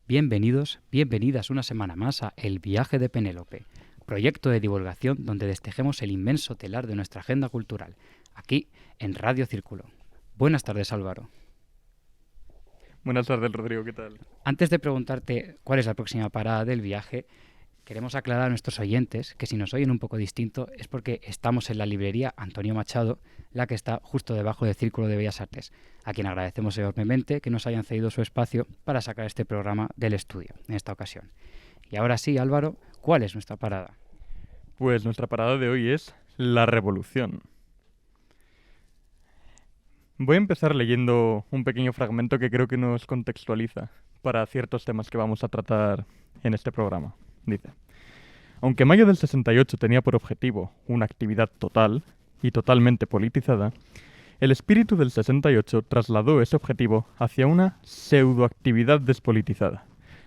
Bienvenidos, bienvenidas una semana más a El viaje de Penélope, proyecto de divulgación donde destejemos el inmenso telar de nuestra agenda cultural, aquí en Radio Círculo. Buenas tardes, Álvaro. Buenas tardes, Rodrigo, ¿qué tal? Antes de preguntarte cuál es la próxima parada del viaje, queremos aclarar a nuestros oyentes que si nos oyen un poco distinto es porque estamos en la librería Antonio Machado, la que está justo debajo del Círculo de Bellas Artes, a quien agradecemos enormemente que nos hayan cedido su espacio para sacar este programa del estudio en esta ocasión. Y ahora sí, Álvaro, ¿cuál es nuestra parada? Pues nuestra parada de hoy es la revolución. Voy a empezar leyendo un pequeño fragmento que creo que nos contextualiza para ciertos temas que vamos a tratar en este programa. Dice: aunque mayo del 68 tenía por objetivo una actividad total y totalmente politizada, el espíritu del 68 trasladó ese objetivo hacia una pseudoactividad despolitizada,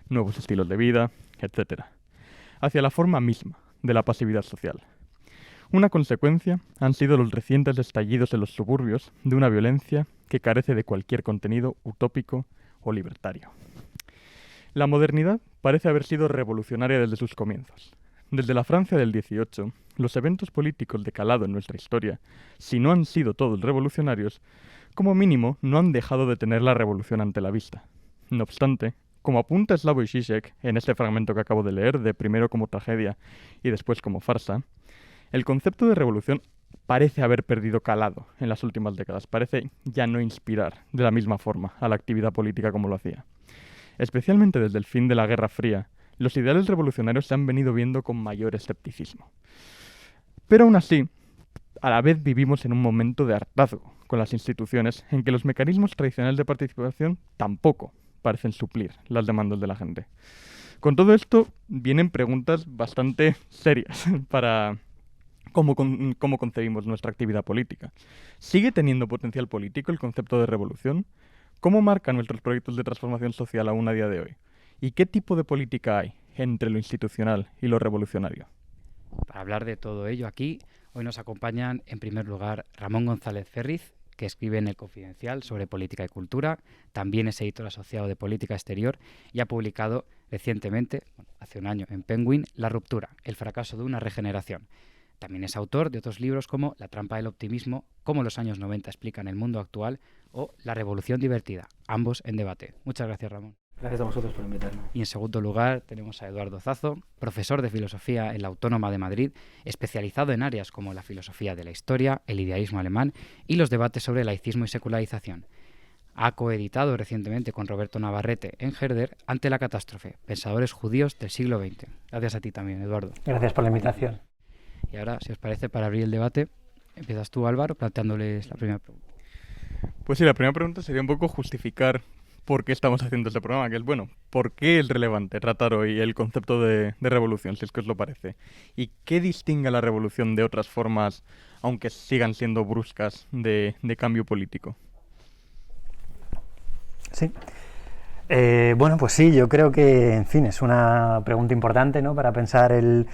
nuevos estilos de vida, etc., hacia la forma misma de la pasividad social. Una consecuencia han sido los recientes estallidos en los suburbios de una violencia que carece de cualquier contenido utópico o libertario. La modernidad parece haber sido revolucionaria desde sus comienzos. Desde la Francia del 18, los eventos políticos de calado en nuestra historia, si no han sido todos revolucionarios, como mínimo no han dejado de tener la revolución ante la vista. No obstante, como apunta Slavoj Žižek en este fragmento que acabo de leer, de primero como tragedia y después como farsa, el concepto de revolución parece haber perdido calado en las últimas décadas, parece ya no inspirar de la misma forma a la actividad política como lo hacía. Especialmente desde el fin de la Guerra Fría, los ideales revolucionarios se han venido viendo con mayor escepticismo. Pero aún así, a la vez vivimos en un momento de hartazgo con las instituciones en que los mecanismos tradicionales de participación tampoco parecen suplir las demandas de la gente. Con todo esto vienen preguntas bastante serias para cómo concebimos nuestra actividad política. ¿Sigue teniendo potencial político el concepto de revolución? ¿Cómo marcan nuestros proyectos de transformación social aún a día de hoy? ¿Y qué tipo de política hay entre lo institucional y lo revolucionario? Para hablar de todo ello aquí, hoy nos acompañan en primer lugar Ramón González Ferriz, que escribe en El Confidencial sobre política y cultura, también es editor asociado de Política Exterior y ha publicado recientemente, hace un año, en Penguin, La ruptura, el fracaso de una regeneración. También es autor de otros libros como La trampa del optimismo, Cómo los años 90 explican el mundo actual o La revolución divertida, ambos en debate. Muchas gracias, Ramón. Gracias a vosotros por invitarme. Y en segundo lugar tenemos a Eduardo Zazo, profesor de Filosofía en la Autónoma de Madrid, especializado en áreas como la filosofía de la historia, el idealismo alemán y los debates sobre laicismo y secularización. Ha coeditado recientemente con Roberto Navarrete en Herder Ante la catástrofe, pensadores judíos del siglo XX. Gracias a ti también, Eduardo. Gracias por la invitación. Y ahora, si os parece, para abrir el debate, empiezas tú, Álvaro, planteándoles la primera pregunta. Pues sí, la primera pregunta sería un poco justificar por qué estamos haciendo este programa, que es, bueno, ¿por qué es relevante tratar hoy el concepto de revolución, si es que os lo parece? ¿Y qué distingue a la revolución de otras formas, aunque sigan siendo bruscas, de cambio político? Sí. Bueno, pues sí, yo creo que, en fin, es una pregunta importante, ¿no?, para pensar el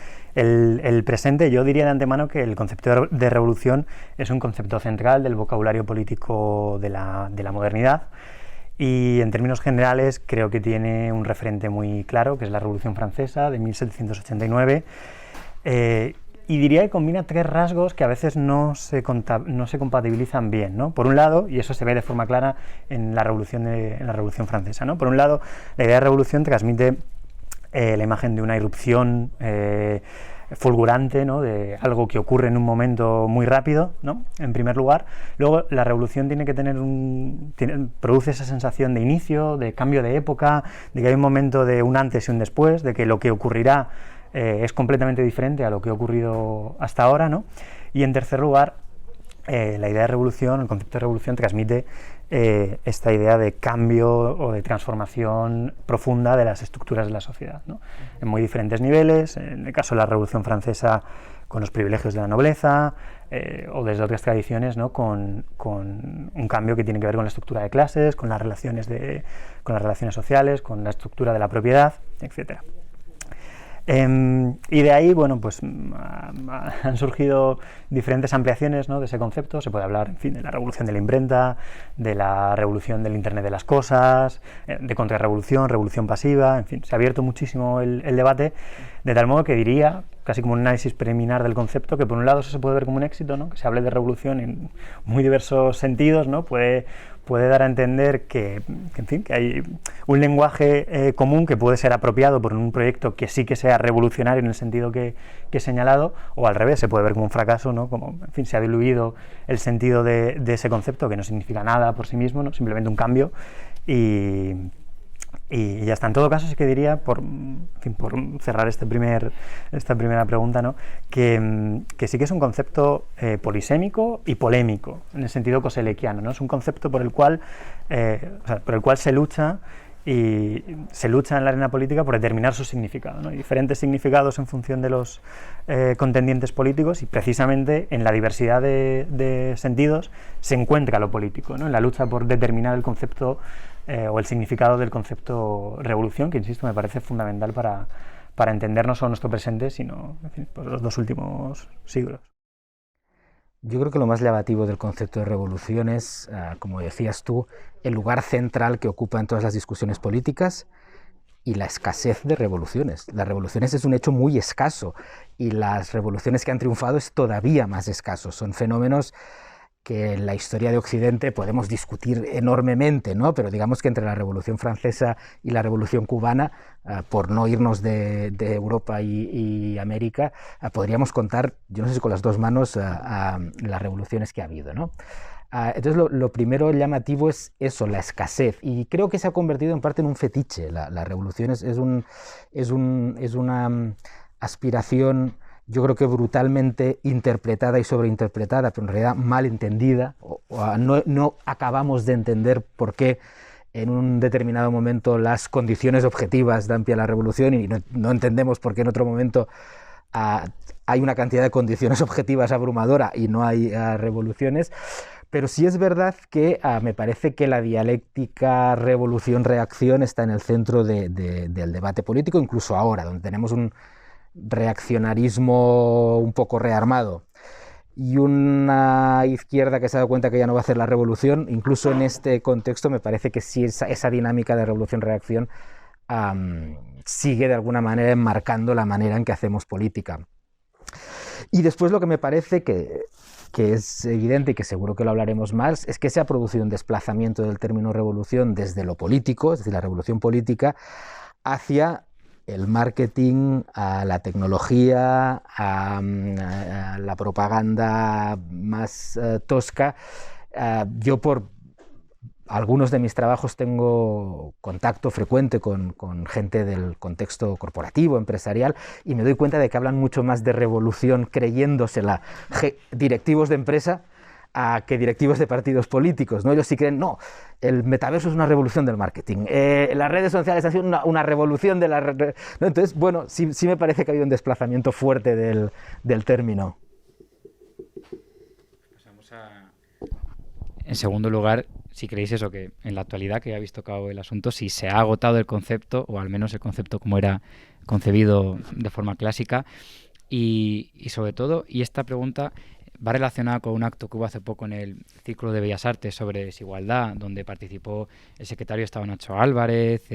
presente. Yo diría de antemano que el concepto de revolución es un concepto central del vocabulario político de la modernidad y, en términos generales, creo que tiene un referente muy claro, que es la Revolución Francesa de 1789, y diría que combina tres rasgos que a veces no se compatibilizan bien, ¿no? Por un lado, y eso se ve de forma clara en la Revolución Francesa, ¿no? Por un lado, la idea de revolución transmite la imagen de una irrupción fulgurante, ¿no?, de algo que ocurre en un momento muy rápido, ¿no?, en primer lugar. Luego, la revolución tiene que tener produce esa sensación de inicio, de cambio de época, de que hay un momento de un antes y un después, de que lo que ocurrirá es completamente diferente a lo que ha ocurrido hasta ahora, ¿no? Y en tercer lugar, la idea de revolución, el concepto de revolución transmite esta idea de cambio o de transformación profunda de las estructuras de la sociedad, ¿no?, en muy diferentes niveles. En el caso de la Revolución Francesa, con los privilegios de la nobleza, o desde otras tradiciones, ¿no?, con un cambio que tiene que ver con la estructura de clases, con las relaciones sociales, con la estructura de la propiedad, etcétera. Y de ahí, bueno, pues han surgido diferentes ampliaciones, ¿no?, de ese concepto. Se puede hablar, en fin, de la revolución de la imprenta, de la revolución del Internet de las cosas, de contrarrevolución, revolución pasiva, en fin, se ha abierto muchísimo el debate, de tal modo que diría, casi como un análisis preliminar del concepto, que por un lado eso se puede ver como un éxito, ¿no?, que se hable de revolución en muy diversos sentidos, ¿no?, puede dar a entender que, en fin, que hay un lenguaje común que puede ser apropiado por un proyecto que sí que sea revolucionario en el sentido que he señalado, o al revés, se puede ver como un fracaso, ¿no?, como, en fin, se ha diluido el sentido de ese concepto, que no significa nada por sí mismo, ¿no?, simplemente un cambio, y ya está. En todo caso, sí que diría, por cerrar esta primera pregunta, ¿no?, que sí que es un concepto polisémico y polémico, en el sentido coselequiano, ¿no? Es un concepto por el cual se lucha en la arena política por determinar su significado, ¿no? Hay diferentes significados en función de los contendientes políticos, y precisamente en la diversidad de sentidos se encuentra lo político, ¿no?, en la lucha por determinar el concepto o el significado del concepto revolución, que, insisto, me parece fundamental para entender no solo nuestro presente, sino, en fin, pues los 2 últimos siglos. Yo creo que lo más llamativo del concepto de revolución es, como decías tú, el lugar central que ocupa en todas las discusiones políticas y la escasez de revoluciones. Las revoluciones es un hecho muy escaso, y las revoluciones que han triunfado es todavía más escaso. Son fenómenos que en la historia de Occidente podemos discutir enormemente, ¿no? Pero digamos que entre la Revolución Francesa y la Revolución Cubana, por no irnos de Europa y América, podríamos contar, yo no sé si con las 2 manos, las revoluciones que ha habido, ¿no? Entonces lo primero llamativo es eso, la escasez, y creo que se ha convertido en parte en un fetiche. La revolución es una aspiración, yo creo que brutalmente interpretada y sobreinterpretada, pero en realidad mal entendida, no acabamos de entender por qué en un determinado momento las condiciones objetivas dan pie a la revolución, y no entendemos por qué en otro momento hay una cantidad de condiciones objetivas abrumadora y no hay revoluciones. Pero sí es verdad que me parece que la dialéctica revolución-reacción está en el centro del debate político, incluso ahora, donde tenemos un reaccionarismo un poco rearmado y una izquierda que se ha dado cuenta que ya no va a hacer la revolución. Incluso en este contexto me parece que sí esa dinámica de revolución-reacción sigue de alguna manera enmarcando la manera en que hacemos política. Y después lo que me parece que es evidente, y que seguro que lo hablaremos más, es que se ha producido un desplazamiento del término revolución desde lo político, es decir, la revolución política, hacia el marketing, a la tecnología, a la propaganda más tosca. Yo, por algunos de mis trabajos, tengo contacto frecuente con gente del contexto corporativo, empresarial, y me doy cuenta de que hablan mucho más de revolución creyéndosela directivos de empresa que directivos de partidos políticos, ¿no? Ellos sí creen, no, el metaverso es una revolución del marketing, las redes sociales han sido una revolución de la... ¿no? Entonces, bueno, sí me parece que ha habido un desplazamiento fuerte del término. Pasamos en segundo lugar, si creéis eso, que en la actualidad, que habéis tocado el asunto, si se ha agotado el concepto, o al menos el concepto como era concebido de forma clásica, y sobre todo, y esta pregunta va relacionada con un acto que hubo hace poco en el Círculo de Bellas Artes sobre desigualdad, donde participó el secretario de Estado Nacho Álvarez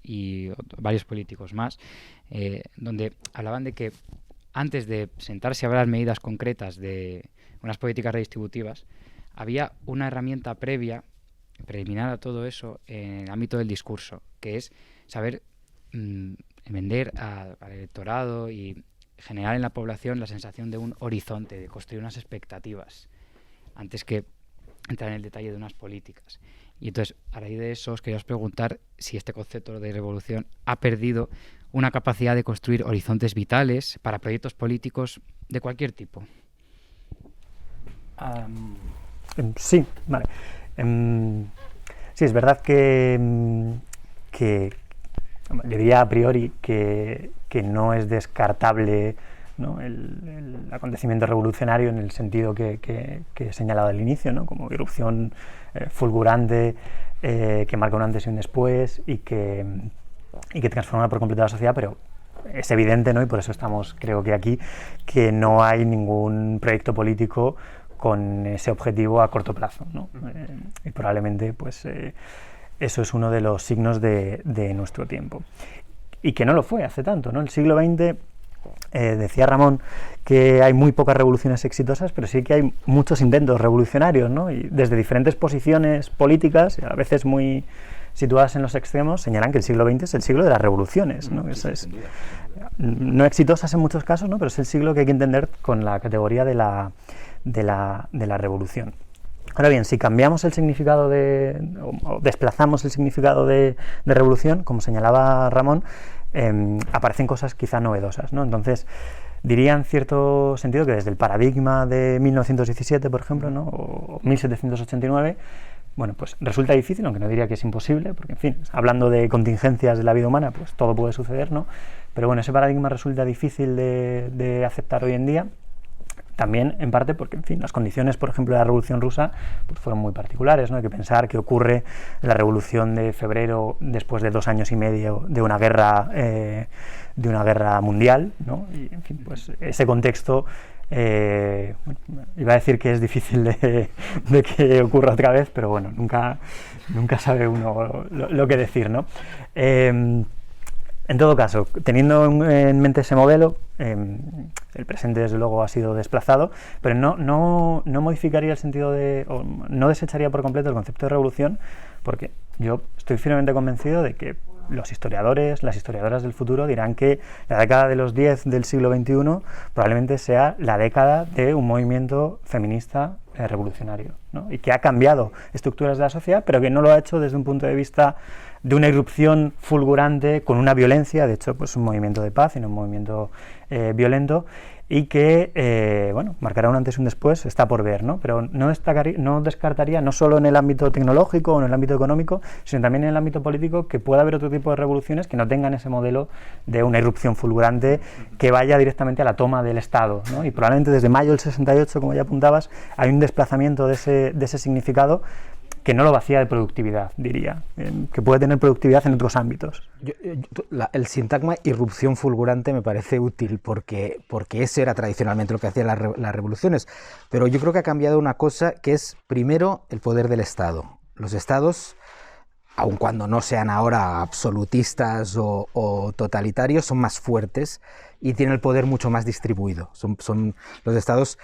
y varios políticos más, donde hablaban de que antes de sentarse a hablar medidas concretas de unas políticas redistributivas, había una herramienta preliminar a todo eso en el ámbito del discurso, que es saber vender al electorado y generar en la población la sensación de un horizonte, de construir unas expectativas, antes que entrar en el detalle de unas políticas. Y entonces, a raíz de eso, os quería preguntar si este concepto de revolución ha perdido una capacidad de construir horizontes vitales para proyectos políticos de cualquier tipo. Sí, vale. Sí, es verdad que yo diría a priori que no es descartable, ¿no?, el acontecimiento revolucionario en el sentido que he señalado al inicio, ¿no?, como irrupción fulgurante que marca un antes y un después y que transforma por completo la sociedad, pero es evidente, ¿no? Y por eso estamos, creo que aquí, que no hay ningún proyecto político con ese objetivo a corto plazo, ¿no? Y probablemente pues, eso es uno de los signos de nuestro tiempo. Y que no lo fue hace tanto, ¿no? El siglo XX, decía Ramón que hay muy pocas revoluciones exitosas, pero sí que hay muchos intentos revolucionarios, ¿no? Y desde diferentes posiciones políticas, a veces muy situadas en los extremos, señalan que el siglo XX es el siglo de las revoluciones, ¿no? No exitosas en muchos casos, ¿no? Pero es el siglo que hay que entender con la categoría de la revolución. Ahora bien, si cambiamos el significado o desplazamos el significado de revolución, como señalaba Ramón, aparecen cosas quizá novedosas, ¿no? Entonces, diría en cierto sentido que desde el paradigma de 1917, por ejemplo, ¿no? O 1789, bueno, pues resulta difícil, aunque no diría que es imposible, porque, en fin, hablando de contingencias de la vida humana, pues todo puede suceder, ¿no? Pero bueno, ese paradigma resulta difícil de aceptar hoy en día, también en parte porque, en fin, las condiciones, por ejemplo, de la Revolución Rusa pues fueron muy particulares, ¿no? Hay que pensar que ocurre la Revolución de Febrero después de 2 años y medio de una guerra mundial, ¿no? Y, en fin, pues ese contexto, iba a decir que es difícil de que ocurra otra vez, pero bueno, nunca sabe uno lo que decir, ¿no? En todo caso, teniendo en mente ese modelo, el presente desde luego ha sido desplazado, pero no modificaría el sentido o no desecharía por completo el concepto de revolución, porque yo estoy firmemente convencido de que los historiadores, las historiadoras del futuro dirán que la década de los 10 del siglo XXI probablemente sea la década de un movimiento feminista revolucionario, ¿no? Y que ha cambiado estructuras de la sociedad, pero que no lo ha hecho desde un punto de vista de una irrupción fulgurante con una violencia, de hecho, pues un movimiento de paz y no un movimiento violento, y que, bueno, marcará un antes y un después, está por ver, ¿no? Pero no descartaría, no solo en el ámbito tecnológico o en el ámbito económico, sino también en el ámbito político, que pueda haber otro tipo de revoluciones que no tengan ese modelo de una irrupción fulgurante que vaya directamente a la toma del Estado, ¿no? Y probablemente desde mayo del 68, como ya apuntabas, hay un desplazamiento de ese significado que no lo vacía de productividad, diría, que puede tener productividad en otros ámbitos. El sintagma irrupción fulgurante me parece útil porque ese era tradicionalmente lo que hacían las revoluciones, pero yo creo que ha cambiado una cosa que es, primero, el poder del Estado. Los estados, aun cuando no sean ahora absolutistas o totalitarios, son más fuertes y tienen el poder mucho más distribuido. Los estados.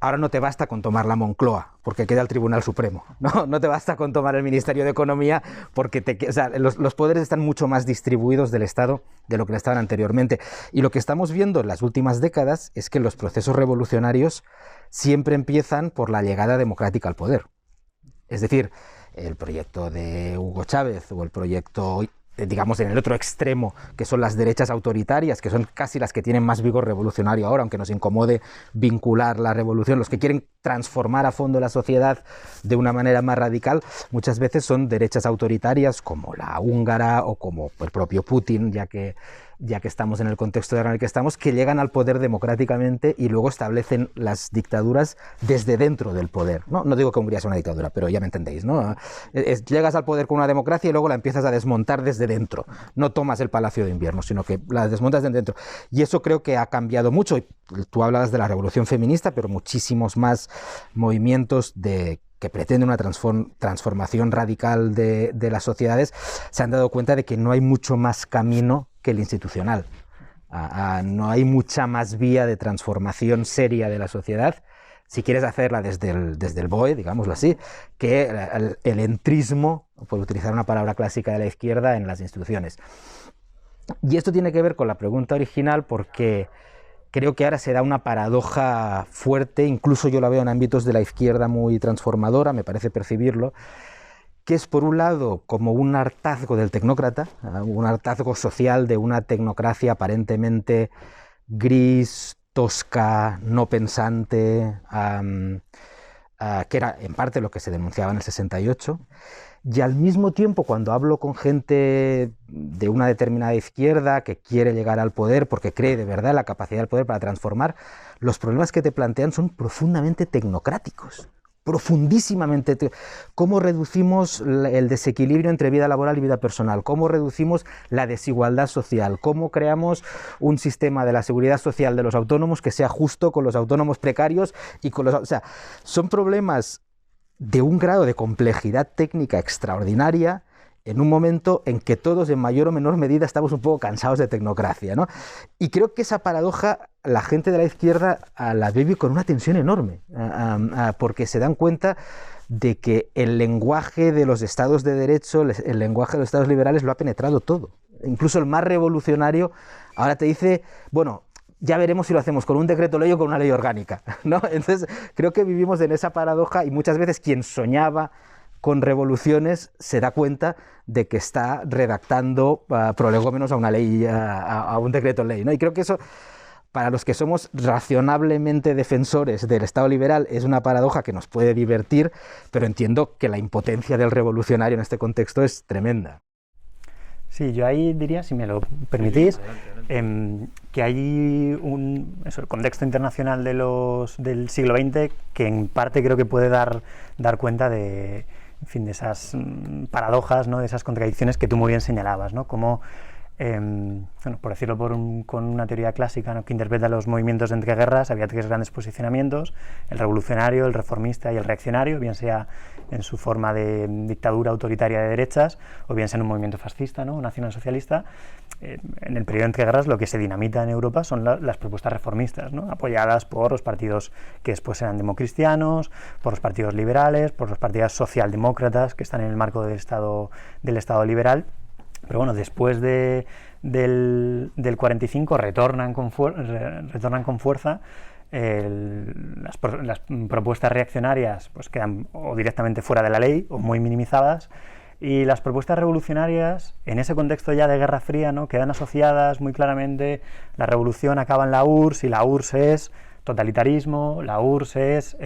Ahora no te basta con tomar la Moncloa, porque queda el Tribunal Supremo. No te basta con tomar el Ministerio de Economía, porque los poderes están mucho más distribuidos del Estado de lo que estaban anteriormente. Y lo que estamos viendo en las últimas décadas es que los procesos revolucionarios siempre empiezan por la llegada democrática al poder. Es decir, el proyecto de Hugo Chávez o el proyecto, digamos, en el otro extremo, que son las derechas autoritarias, que son casi las que tienen más vigor revolucionario ahora, aunque nos incomode vincular la revolución, los que quieren transformar a fondo la sociedad de una manera más radical, muchas veces son derechas autoritarias como la húngara o como el propio Putin, ya que estamos en el contexto en el que estamos, que llegan al poder democráticamente y luego establecen las dictaduras desde dentro del poder. No digo que Hungría sea una dictadura, pero ya me entendéis, ¿no? Llegas al poder con una democracia y luego la empiezas a desmontar desde dentro. No tomas el Palacio de Invierno, sino que la desmontas desde dentro. Y eso creo que ha cambiado mucho. Tú hablabas de la revolución feminista, pero muchísimos más movimientos que pretenden una transformación radical de las sociedades se han dado cuenta de que no hay mucho más camino que el institucional. No hay mucha más vía de transformación seria de la sociedad, si quieres hacerla desde el BOE, digámoslo así, que el entrismo, por utilizar una palabra clásica de la izquierda, en las instituciones. Y esto tiene que ver con la pregunta original porque creo que ahora se da una paradoja fuerte, incluso yo la veo en ámbitos de la izquierda muy transformadora, me parece percibirlo, que es por un lado como un hartazgo del tecnócrata, un hartazgo social de una tecnocracia aparentemente gris, tosca, no pensante, que era en parte lo que se denunciaba en el 68, y al mismo tiempo cuando hablo con gente de una determinada izquierda que quiere llegar al poder porque cree de verdad en la capacidad del poder para transformar, los problemas que te plantean son profundamente tecnocráticos. profundísimamente cómo reducimos el desequilibrio entre vida laboral y vida personal, cómo reducimos la desigualdad social, cómo creamos un sistema de la seguridad social de los autónomos que sea justo con los autónomos precarios y con los... O sea, son problemas de un grado de complejidad técnica extraordinaria en un momento en que todos en mayor o menor medida estamos un poco cansados de tecnocracia, ¿no? Y creo que esa paradoja la gente de la izquierda la vive con una tensión enorme, porque se dan cuenta de que el lenguaje de los estados de derecho, el lenguaje de los estados liberales lo ha penetrado todo. Incluso el más revolucionario ahora te dice, bueno, ya veremos si lo hacemos con un decreto ley o con una ley orgánica, ¿no? Entonces creo que vivimos en esa paradoja y muchas veces quien soñaba con revoluciones se da cuenta de que está redactando prolegómenos a una ley, a un decreto ley, ¿no? Y creo que eso, para los que somos razonablemente defensores del Estado liberal, es una paradoja que nos puede divertir, pero entiendo que la impotencia del revolucionario en este contexto es tremenda. Sí, yo ahí diría, si me lo permitís, que hay el contexto internacional del siglo XX que en parte creo que puede dar cuenta de, en fin, de esas paradojas, ¿no? De esas contradicciones que tú muy bien señalabas, ¿no? Como, bueno, por decirlo con una teoría clásica, ¿no? Que interpreta los movimientos de entreguerras, había tres grandes posicionamientos: el revolucionario, el reformista y el reaccionario, bien sea en su forma de dictadura autoritaria de derechas o bien sea en un movimiento fascista, ¿no? Nacionalsocialista. En el periodo de entreguerras lo que se dinamita en Europa son las propuestas reformistas, ¿no? Apoyadas por los partidos que después eran democristianos, por los partidos liberales, por los partidos socialdemócratas que están en el marco del Estado liberal. Pero bueno, después del 45 retornan con fuerza. Las propuestas reaccionarias pues quedan o directamente fuera de la ley o muy minimizadas, y las propuestas revolucionarias, en ese contexto ya de Guerra Fría, ¿no? Quedan asociadas muy claramente. La revolución acaba en la URSS y la URSS es totalitarismo, la URSS es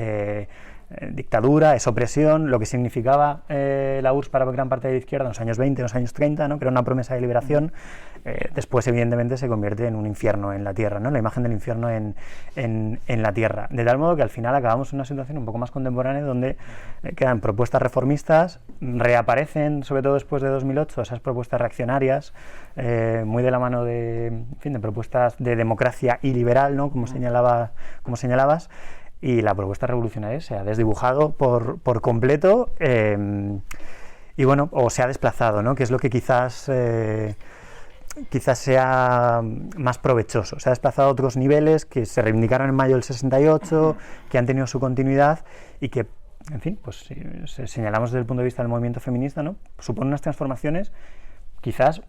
dictadura, es opresión, lo que significaba la URSS para gran parte de la izquierda en los años 20, en los años 30, ¿no? Que era una promesa de liberación. Después evidentemente se convierte en un infierno en la tierra, ¿no? La imagen del infierno en la tierra, de tal modo que al final acabamos en una situación un poco más contemporánea donde quedan propuestas reformistas, reaparecen sobre todo después de 2008 esas propuestas reaccionarias, muy de la mano de propuestas de democracia y liberal, ¿no? Como señalabas, y la propuesta revolucionaria se ha desdibujado por completo, y bueno, o se ha desplazado, ¿no? Que es lo que quizás sea más provechoso. Se ha desplazado a otros niveles que se reivindicaron en mayo del 68, que han tenido su continuidad y que, en fin, pues si señalamos desde el punto de vista del movimiento feminista, ¿no? Suponen unas transformaciones quizás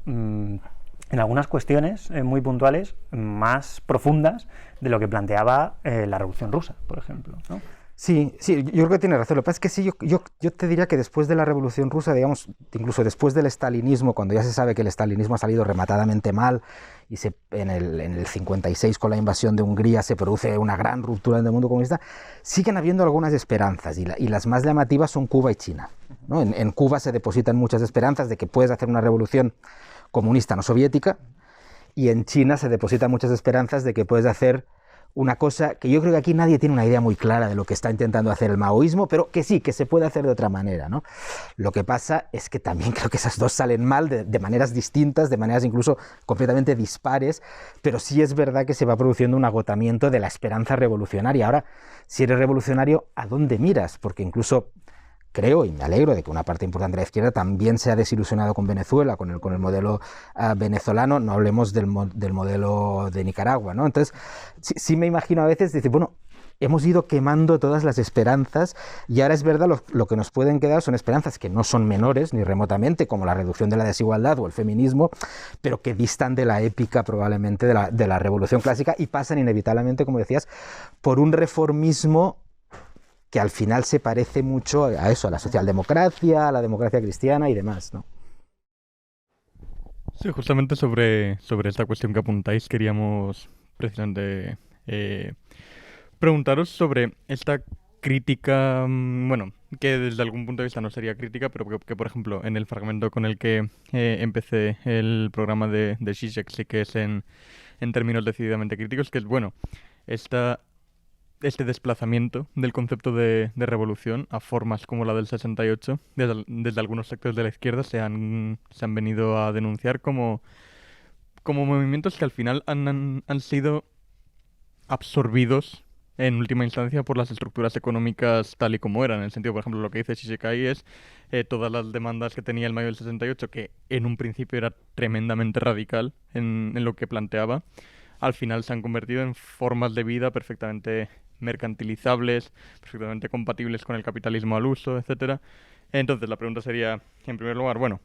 en algunas cuestiones muy puntuales más profundas de lo que planteaba la Revolución Rusa, por ejemplo, ¿no? Sí, yo creo que tiene razón. Lo que pasa es que sí, yo te diría que después de la Revolución Rusa, digamos, incluso después del estalinismo, cuando ya se sabe que el estalinismo ha salido rematadamente mal y en el 56 con la invasión de Hungría se produce una gran ruptura en el mundo comunista, siguen habiendo algunas esperanzas, y las más llamativas son Cuba y China, ¿no? En Cuba se depositan muchas esperanzas de que puedes hacer una revolución comunista no soviética, y en China se depositan muchas esperanzas de que puedes hacer una cosa que yo creo que aquí nadie tiene una idea muy clara de lo que está intentando hacer el maoísmo, pero que sí, que se puede hacer de otra manera, ¿no? Lo que pasa es que también creo que esas dos salen mal de maneras distintas, de maneras incluso completamente dispares, pero sí es verdad que se va produciendo un agotamiento de la esperanza revolucionaria. Ahora, si eres revolucionario, ¿a dónde miras? Porque incluso creo, y me alegro de que una parte importante de la izquierda también se ha desilusionado con Venezuela, con el modelo venezolano, no hablemos del modelo de Nicaragua, ¿no? Entonces, sí me imagino a veces, decir, bueno, hemos ido quemando todas las esperanzas y ahora es verdad lo que nos pueden quedar son esperanzas que no son menores ni remotamente, como la reducción de la desigualdad o el feminismo, pero que distan de la épica probablemente de la revolución clásica y pasan inevitablemente, como decías, por un reformismo que al final se parece mucho a eso, a la socialdemocracia, a la democracia cristiana y demás, ¿no? Sí, justamente sobre esta cuestión que apuntáis, queríamos precisamente preguntaros sobre esta crítica, bueno, que desde algún punto de vista no sería crítica, pero que por ejemplo, en el fragmento con el que empecé el programa de Zizek sí que es en términos decididamente críticos, que es, bueno, esta este desplazamiento del concepto de revolución a formas como la del 68, desde algunos sectores de la izquierda se han venido a denunciar como movimientos que al final han sido absorbidos en última instancia por las estructuras económicas tal y como eran. En el sentido, por ejemplo, lo que dice Shisekai es todas las demandas que tenía el mayo del 68, que en un principio era tremendamente radical en lo que planteaba, al final se han convertido en formas de vida perfectamente mercantilizables, perfectamente compatibles con el capitalismo al uso, etcétera. Entonces, la pregunta sería, en primer lugar, bueno,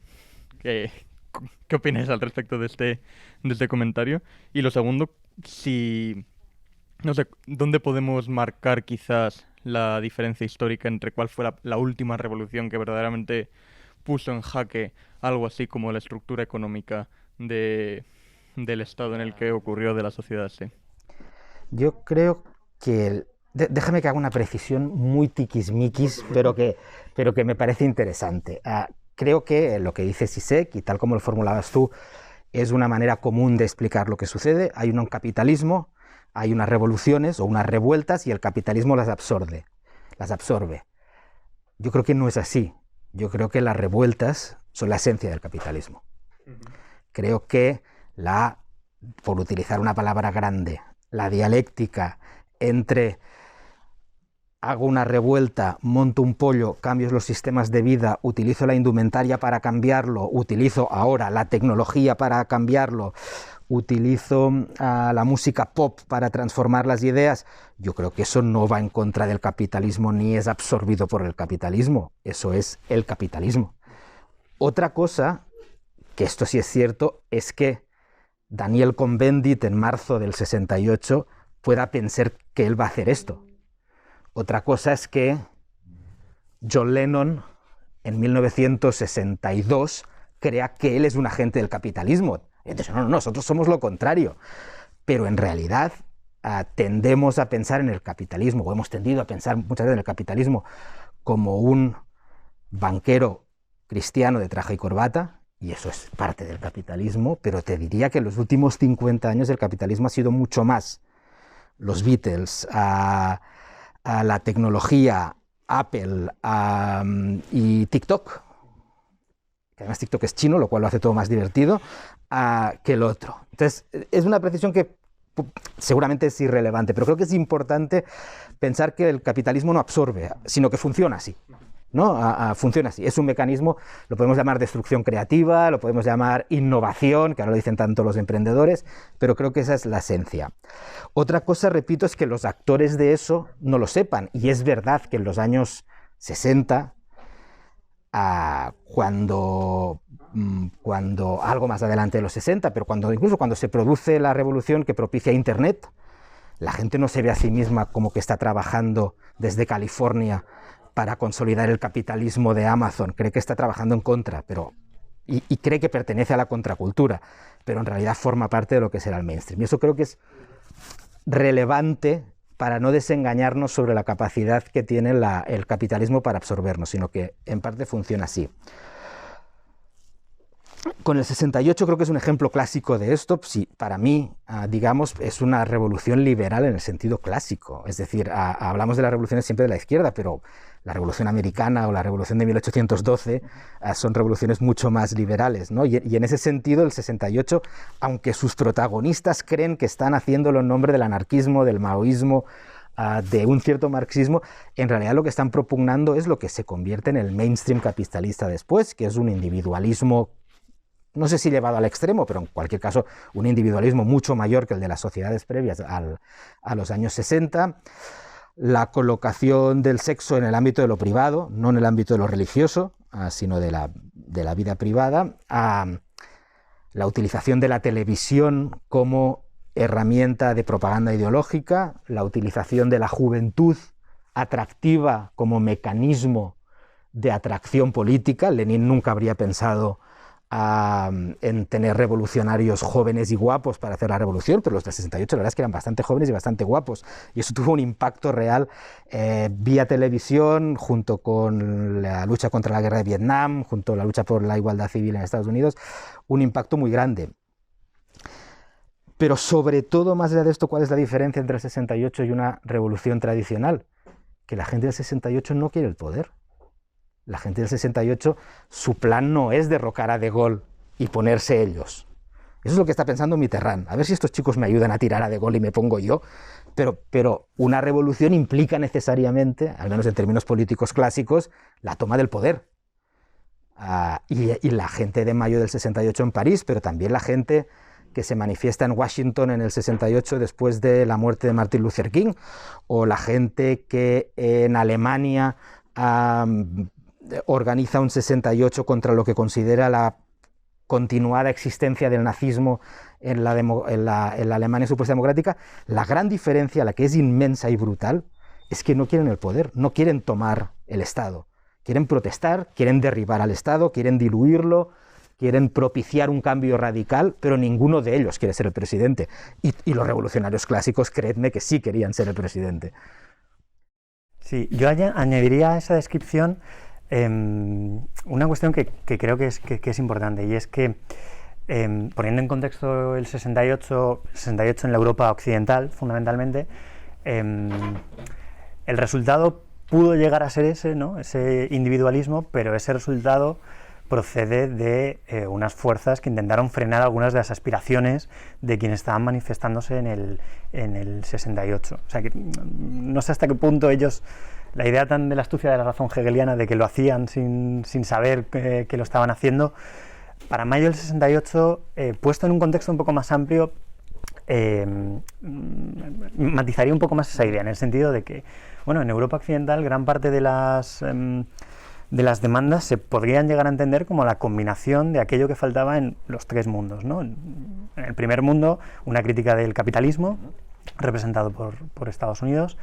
¿qué opinas al respecto de este comentario? Y lo segundo, si, no sé, ¿dónde podemos marcar quizás la diferencia histórica entre cuál fue la última revolución que verdaderamente puso en jaque algo así como la estructura económica del estado en el que ocurrió, de la sociedad, sí? Yo creo que... déjame que haga una precisión muy tiquismiquis, pero que me parece interesante. Creo que lo que dice Zizek, y tal como lo formulabas tú, es una manera común de explicar lo que sucede. Hay un capitalismo, hay unas revoluciones o unas revueltas y el capitalismo las absorbe. Yo creo que no es así. Yo creo que las revueltas son la esencia del capitalismo. Creo que por utilizar una palabra grande, la dialéctica entre hago una revuelta, monto un pollo, cambio los sistemas de vida, utilizo la indumentaria para cambiarlo, utilizo ahora la tecnología para cambiarlo, utilizo la música pop para transformar las ideas, yo creo que eso no va en contra del capitalismo ni es absorbido por el capitalismo, eso es el capitalismo. Otra cosa, que esto sí es cierto, es que Daniel Cohn-Bendit en marzo del 68 pueda pensar que él va a hacer esto. Otra cosa es que John Lennon en 1962 crea que él es un agente del capitalismo. Entonces, no, nosotros somos lo contrario. Pero en realidad tendemos a pensar en el capitalismo, o hemos tendido a pensar muchas veces en el capitalismo como un banquero cristiano de traje y corbata, y eso es parte del capitalismo, pero te diría que en los últimos 50 años el capitalismo ha sido mucho más. Los Beatles, a la tecnología, Apple y TikTok, que además TikTok es chino, lo cual lo hace todo más divertido, que el otro. Entonces, es una precisión que seguramente es irrelevante, pero creo que es importante pensar que el capitalismo no absorbe, sino que funciona así. ¿No? Funciona así. Es un mecanismo, lo podemos llamar destrucción creativa, lo podemos llamar innovación, que ahora lo dicen tanto los emprendedores, pero creo que esa es la esencia. Otra cosa, repito, es que los actores de eso no lo sepan. Y es verdad que en los años 60, cuando algo más adelante de los 60, pero incluso cuando se produce la revolución que propicia Internet, la gente no se ve a sí misma como que está trabajando desde California para consolidar el capitalismo de Amazon, cree que está trabajando en contra, y cree que pertenece a la contracultura, pero en realidad forma parte de lo que será el mainstream. Y eso creo que es relevante para no desengañarnos sobre la capacidad que tiene el capitalismo para absorbernos, sino que en parte funciona así. Con el 68 creo que es un ejemplo clásico de esto. Sí, para mí, digamos, es una revolución liberal en el sentido clásico. Es decir, hablamos de las revoluciones siempre de la izquierda, pero la Revolución Americana o la Revolución de 1812 son revoluciones mucho más liberales, ¿no? Y en ese sentido, el 68, aunque sus protagonistas creen que están haciéndolo en nombre del anarquismo, del maoísmo, de un cierto marxismo, en realidad lo que están propugnando es lo que se convierte en el mainstream capitalista después, que es un individualismo, no sé si llevado al extremo, pero en cualquier caso un individualismo mucho mayor que el de las sociedades previas a los años 60, la colocación del sexo en el ámbito de lo privado, no en el ámbito de lo religioso, sino de la vida privada, la utilización de la televisión como herramienta de propaganda ideológica, la utilización de la juventud atractiva como mecanismo de atracción política. Lenin nunca habría pensado en tener revolucionarios jóvenes y guapos para hacer la revolución, pero los del 68 la verdad es que eran bastante jóvenes y bastante guapos, y eso tuvo un impacto real vía televisión, junto con la lucha contra la guerra de Vietnam, junto a la lucha por la igualdad civil en Estados Unidos, un impacto muy grande. Pero sobre todo, más allá de esto, ¿cuál es la diferencia entre el 68 y una revolución tradicional? Que la gente del 68 no quiere el poder. La gente del 68, su plan no es derrocar a De Gaulle y ponerse ellos. Eso es lo que está pensando Mitterrand. A ver si estos chicos me ayudan a tirar a De Gaulle y me pongo yo. Pero una revolución implica necesariamente, al menos en términos políticos clásicos, la toma del poder. Y la gente de mayo del 68 en París, pero también la gente que se manifiesta en Washington en el 68 después de la muerte de Martin Luther King, o la gente que en Alemania organiza un 68 contra lo que considera la continuada existencia del nazismo en la Alemania supuesta democrática. La gran diferencia, la que es inmensa y brutal, es que no quieren el poder, no quieren tomar el Estado. Quieren protestar, quieren derribar al Estado, quieren diluirlo, quieren propiciar un cambio radical, pero ninguno de ellos quiere ser el presidente. Y los revolucionarios clásicos, creedme que sí querían ser el presidente. Sí, yo añadiría a esa descripción una cuestión que creo que es importante, y es que, poniendo en contexto el 68 en la Europa occidental, fundamentalmente, el resultado pudo llegar a ser ese, ¿no? Ese individualismo, pero ese resultado procede de unas fuerzas que intentaron frenar algunas de las aspiraciones de quienes estaban manifestándose en el 68. O sea, que no sé hasta qué punto ellos, la idea tan de la astucia de la razón hegeliana de que lo hacían sin saber que lo estaban haciendo, para mayo del 68, puesto en un contexto un poco más amplio, matizaría un poco más esa idea, en el sentido de que, bueno, en Europa occidental gran parte de las demandas se podrían llegar a entender como la combinación de aquello que faltaba en los tres mundos, ¿no? En el primer mundo, una crítica del capitalismo, representado por Estados Unidos.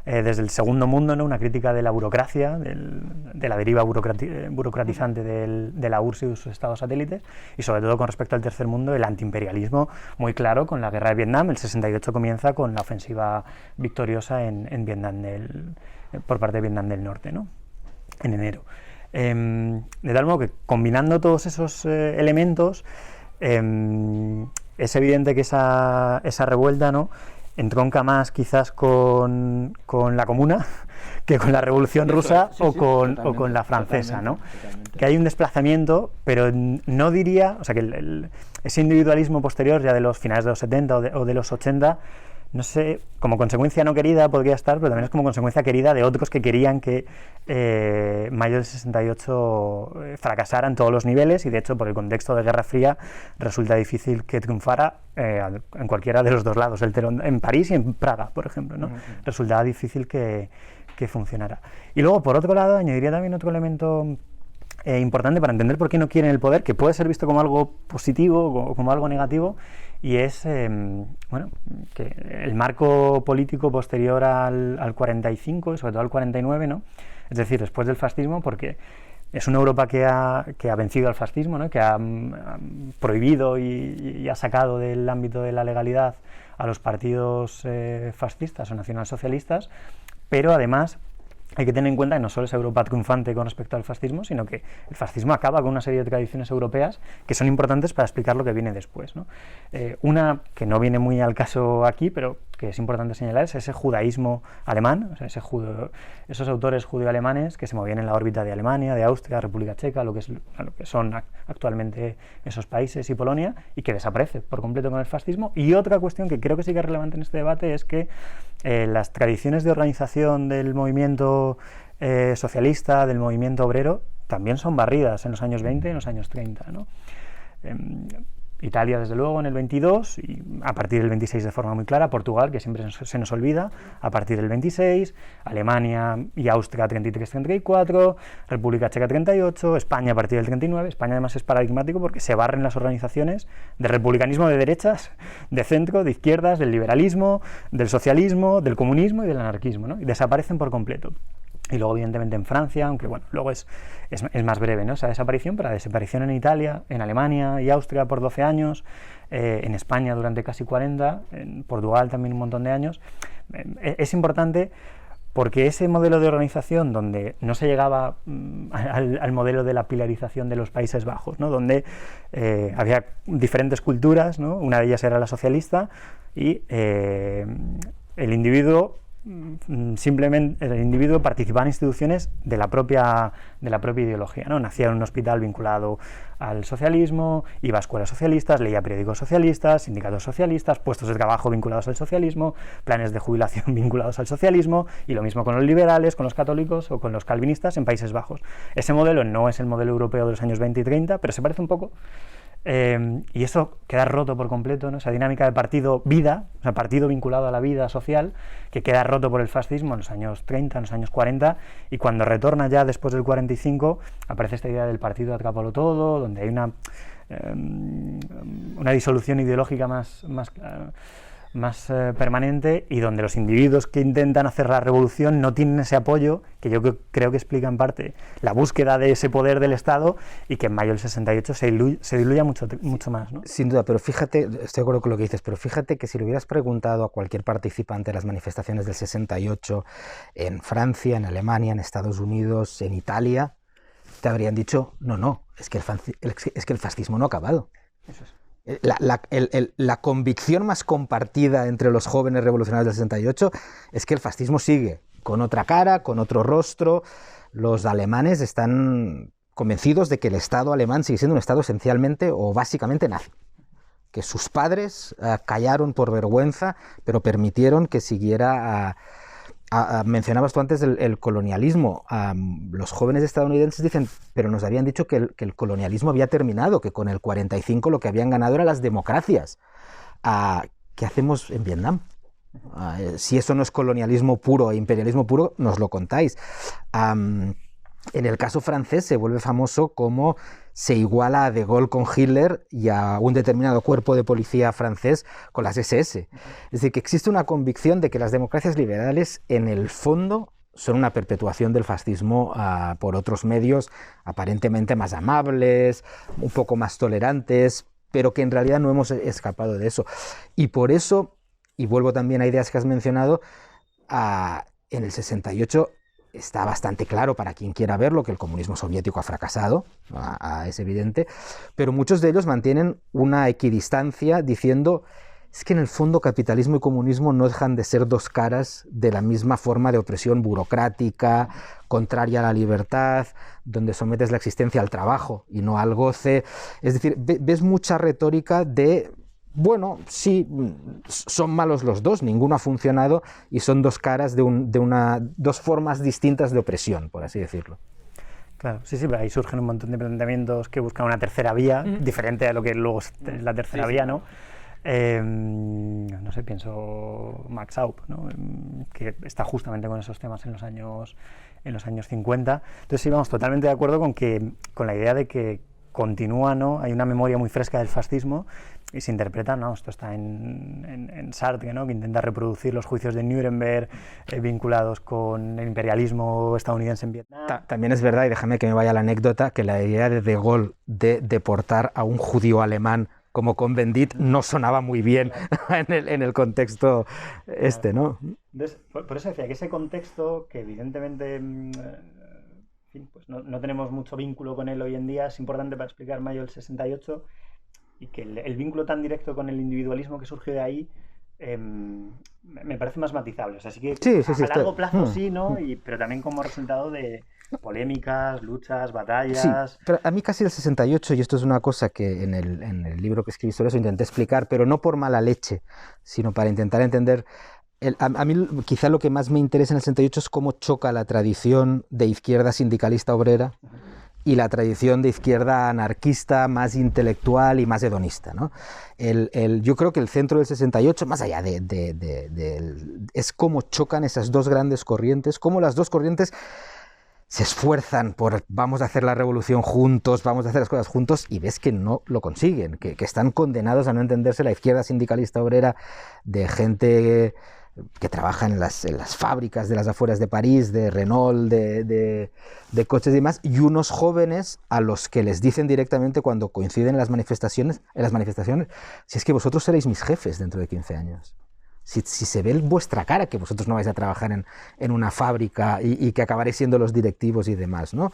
Desde el segundo mundo, ¿no? Una crítica de la burocracia, de la deriva burocratizante de la URSS y sus estados satélites, y sobre todo con respecto al tercer mundo, el antiimperialismo muy claro con la guerra de Vietnam. El 68 comienza con la ofensiva victoriosa en Vietnam por parte de Vietnam del Norte, ¿no? En enero. De tal modo que, combinando todos esos elementos, es evidente que esa revuelta, ¿no?, entronca más quizás con la Comuna que con la Revolución Rusa o con la francesa, ¿no? Que hay un desplazamiento, pero no diría, o sea, que ese individualismo posterior, ya de los finales de los 70 o de los 80, no sé, como consecuencia no querida podría estar, pero también es como consecuencia querida de otros que querían que mayo del 68 fracasara en todos los niveles, y de hecho por el contexto de Guerra Fría resulta difícil que triunfara en cualquiera de los dos lados, en París y en Praga, por ejemplo, ¿no? Resultaba difícil que funcionara. Y luego, por otro lado, añadiría también otro elemento importante para entender por qué no quieren el poder, que puede ser visto como algo positivo o como algo negativo, y es bueno, que el marco político posterior al 45 y sobre todo al 49, ¿no? Es decir, después del fascismo, porque es una Europa que ha vencido al fascismo, ¿no?, que ha prohibido y ha sacado del ámbito de la legalidad a los partidos fascistas o nacionalsocialistas, pero además hay que tener en cuenta que no solo es Europa triunfante con respecto al fascismo, sino que el fascismo acaba con una serie de tradiciones europeas que son importantes para explicar lo que viene después, ¿no? Una que no viene muy al caso aquí, pero que es importante señalar, es ese judaísmo alemán, o sea, esos autores judeo-alemanes que se movían en la órbita de Alemania, de Austria, República Checa, lo que son actualmente esos países, y Polonia, y que desaparece por completo con el fascismo. Y otra cuestión que creo que sí que es relevante en este debate es que las tradiciones de organización del movimiento socialista, del movimiento obrero, también son barridas en los años 20 y en los años 30, ¿no? Italia, desde luego, en el 22, y a partir del 26 de forma muy clara, Portugal, que siempre se nos olvida, a partir del 26, Alemania y Austria 33-34, República Checa 38, España a partir del 39. España además es paradigmático porque se barren las organizaciones del republicanismo de derechas, de centro, de izquierdas, del liberalismo, del socialismo, del comunismo y del anarquismo, ¿no? Y desaparecen por completo. Y luego, evidentemente, en Francia, aunque bueno, luego es más breve, ¿no?, esa desaparición, pero la desaparición en Italia, en Alemania y Austria por 12 años, en España durante casi 40, en Portugal también un montón de años. Es importante Porque ese modelo de organización donde no se llegaba al modelo de la pilarización de los Países Bajos, ¿no? Donde había diferentes culturas, ¿no? Una de ellas era la socialista, y el individuo participaba en instituciones de la propia ideología, ¿no? Nacía en un hospital vinculado al socialismo, iba a escuelas socialistas, leía periódicos socialistas, sindicatos socialistas, puestos de trabajo vinculados al socialismo, planes de jubilación vinculados al socialismo, y lo mismo con los liberales, con los católicos o con los calvinistas en Países Bajos. Ese modelo no es el modelo europeo de los años 20 y 30, pero se parece un poco. Y eso queda roto por completo, ¿no? Esa dinámica de partido-vida, o sea, partido vinculado a la vida social, que queda roto por el fascismo en los años 30, en los años 40, y cuando retorna ya después del 45, aparece esta idea del partido atrápalo todo, donde hay una disolución ideológica más permanente, y donde los individuos que intentan hacer la revolución no tienen ese apoyo, que yo creo que explica en parte la búsqueda de ese poder del Estado, y que en mayo del 68 se diluya mucho más, ¿no? Sin duda, pero fíjate, estoy de acuerdo con lo que dices, pero fíjate que si le hubieras preguntado a cualquier participante de las manifestaciones del 68 en Francia, en Alemania, en Estados Unidos, en Italia, te habrían dicho, no, es que el fascismo no ha acabado. Eso es. La convicción más compartida entre los jóvenes revolucionarios del 68 es que el fascismo sigue, con otra cara, con otro rostro. Los alemanes están convencidos de que el Estado alemán sigue siendo un Estado esencialmente o básicamente nazi, que sus padres callaron por vergüenza, pero permitieron que siguiera. Mencionabas tú antes el colonialismo. Los jóvenes estadounidenses dicen, pero nos habían dicho que el colonialismo había terminado, que con el 45 lo que habían ganado eran las democracias. ¿Qué hacemos en Vietnam? Si eso no es colonialismo puro e imperialismo puro, nos lo contáis. En el caso francés se vuelve famoso como se iguala a De Gaulle con Hitler y a un determinado cuerpo de policía francés con las SS. Es decir, que existe una convicción de que las democracias liberales en el fondo son una perpetuación del fascismo por otros medios aparentemente más amables, un poco más tolerantes, pero que en realidad no hemos escapado de eso. Y por eso, y vuelvo también a ideas que has mencionado, en el 68 está bastante claro para quien quiera verlo que el comunismo soviético ha fracasado, es evidente, pero muchos de ellos mantienen una equidistancia diciendo es que en el fondo capitalismo y comunismo no dejan de ser dos caras de la misma forma de opresión burocrática, contraria a la libertad, donde sometes la existencia al trabajo y no al goce. Es decir, ves mucha retórica de bueno, sí, son malos los dos, ninguno ha funcionado y son dos caras dos formas distintas de opresión, por así decirlo. Claro, sí, pero ahí surgen un montón de planteamientos que buscan una tercera vía, diferente a lo que luego es la tercera vía, ¿no? No sé, pienso Max Aup, ¿no? Que está justamente con esos temas en los años 50. Entonces sí, vamos totalmente de acuerdo con la idea de que continúa, ¿no? Hay una memoria muy fresca del fascismo y se interpreta, ¿no? Esto está en Sartre, ¿no? Que intenta reproducir los juicios de Nuremberg vinculados con el imperialismo estadounidense en Vietnam. También es verdad, y déjame que me vaya a la anécdota, que la idea de Gaulle de deportar a un judío alemán como Cohn-Bendit no sonaba muy bien en el contexto ¿no? Entonces, por eso decía que ese contexto, que evidentemente pues no tenemos mucho vínculo con él hoy en día, es importante para explicar mayo del 68, y que el vínculo tan directo con el individualismo que surgió de ahí me parece más matizable. O sea, sí que a largo plazo sí, ¿no? Pero también como resultado de polémicas, luchas, batallas. Sí, pero a mí casi el 68, y esto es una cosa que en el libro que escribí sobre eso intenté explicar, pero no por mala leche, sino para intentar entender. A mí quizá lo que más me interesa en el 68 es cómo choca la tradición de izquierda sindicalista obrera y la tradición de izquierda anarquista más intelectual y más hedonista, ¿no? Yo creo que el centro del 68, más allá es cómo chocan esas dos grandes corrientes, cómo las dos corrientes se esfuerzan por vamos a hacer la revolución juntos, vamos a hacer las cosas juntos, y ves que no lo consiguen, que están condenados a no entenderse. La izquierda sindicalista obrera de gente que trabaja en las fábricas de las afueras de París, de Renault, de coches y demás, y unos jóvenes a los que les dicen directamente cuando coinciden en las manifestaciones, si es que vosotros seréis mis jefes dentro de 15 años. Si se ve en vuestra cara que vosotros no vais a trabajar en una fábrica y que acabaréis siendo los directivos y demás, ¿no?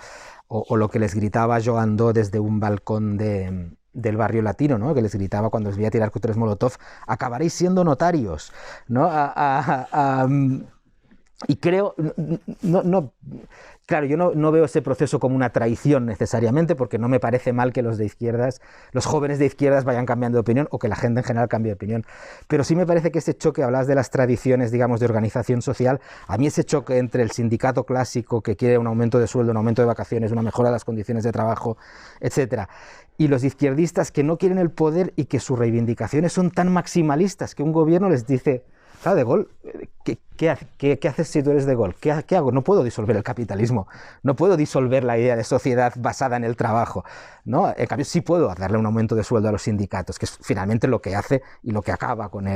O lo que les gritaba Joan Dó desde un balcón del barrio latino, ¿no? Que les gritaba cuando les veía tirar cócteles Molotov, acabaréis siendo notarios, ¿no? Y creo, claro, yo no veo ese proceso como una traición necesariamente, porque no me parece mal que los jóvenes de izquierdas vayan cambiando de opinión, o que la gente en general cambie de opinión, pero sí me parece que ese choque, hablas de las tradiciones, digamos, de organización social, a mí ese choque entre el sindicato clásico que quiere un aumento de sueldo, un aumento de vacaciones, una mejora de las condiciones de trabajo, etcétera, y los izquierdistas que no quieren el poder y que sus reivindicaciones son tan maximalistas que un gobierno les dice: claro, De Gaulle, ¿qué haces si tú eres De Gaulle? ¿Qué hago? No puedo disolver el capitalismo, no puedo disolver la idea de sociedad basada en el trabajo, ¿no? En cambio, sí puedo darle un aumento de sueldo a los sindicatos, que es finalmente lo que hace y lo que acaba con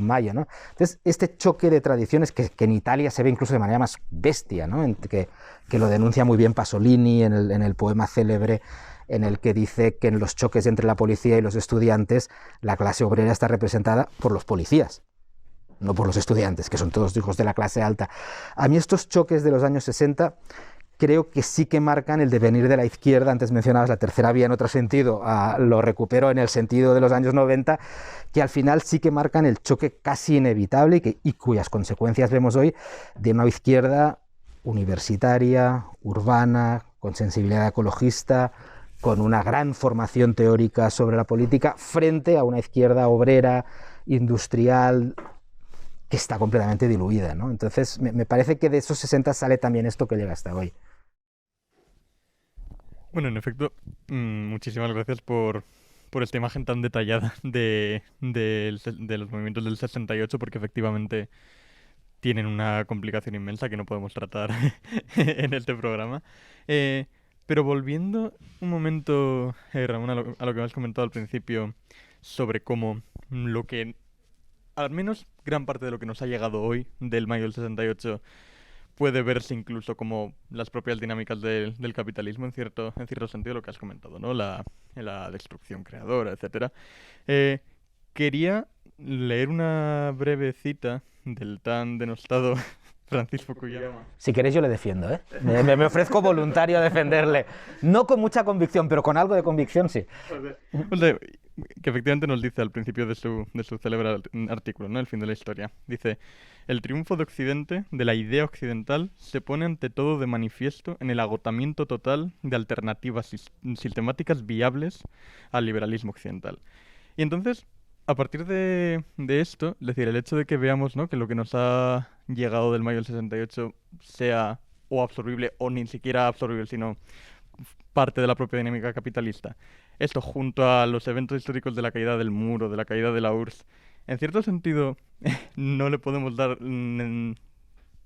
Mayo, ¿no? Entonces, este choque de tradiciones que en Italia se ve incluso de manera más bestia, ¿no? Que lo denuncia muy bien Pasolini en el poema célebre, en el que dice que en los choques entre la policía y los estudiantes, la clase obrera está representada por los policías, no por los estudiantes, que son todos hijos de la clase alta. A mí estos choques de los años 60 creo que sí que marcan el devenir de la izquierda. Antes mencionabas la tercera vía en otro sentido, lo recupero en el sentido de los años 90, que al final sí que marcan el choque casi inevitable y cuyas consecuencias vemos hoy, de una izquierda universitaria, urbana, con sensibilidad ecologista, con una gran formación teórica sobre la política, frente a una izquierda obrera, industrial, que está completamente diluida, ¿no? Entonces, me parece que de esos 60 sale también esto que llega hasta hoy. Bueno, en efecto, muchísimas gracias por esta imagen tan detallada de los movimientos del 68, porque efectivamente tienen una complicación inmensa que no podemos tratar en este programa. Pero volviendo un momento, Ramón, a lo que me has comentado al principio sobre cómo lo que, al menos gran parte de lo que nos ha llegado hoy del mayo del 68, puede verse incluso como las propias dinámicas del capitalismo, en cierto sentido, lo que has comentado, ¿no? La destrucción creadora, etcétera. Quería leer una breve cita del tan denostado Francis Fukuyama. Si queréis yo le defiendo, ¿eh? Me ofrezco voluntario a defenderle. No con mucha convicción, pero con algo de convicción sí. O sea, que efectivamente nos dice al principio de su célebre artículo, ¿no? El fin de la historia. Dice: el triunfo de Occidente, de la idea occidental, se pone ante todo de manifiesto en el agotamiento total de alternativas sistemáticas viables al liberalismo occidental. Y entonces, a partir de esto, es decir, el hecho de que veamos, ¿no?, que lo que nos ha llegado del mayo del 68 sea o absorbible o ni siquiera absorbible, sino parte de la propia dinámica capitalista, esto junto a los eventos históricos de la caída del muro, de la caída de la URSS, en cierto sentido no le podemos dar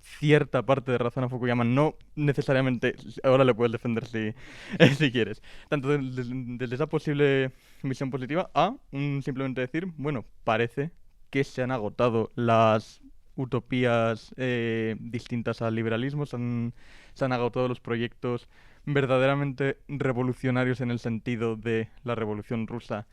cierta parte de razón a Fukuyama. No necesariamente, ahora le puedes defender si quieres, tanto desde esa posible visión positiva a simplemente decir, bueno, parece que se han agotado las utopías distintas al liberalismo, se han agotado los proyectos verdaderamente revolucionarios en el sentido de la Revolución Rusa,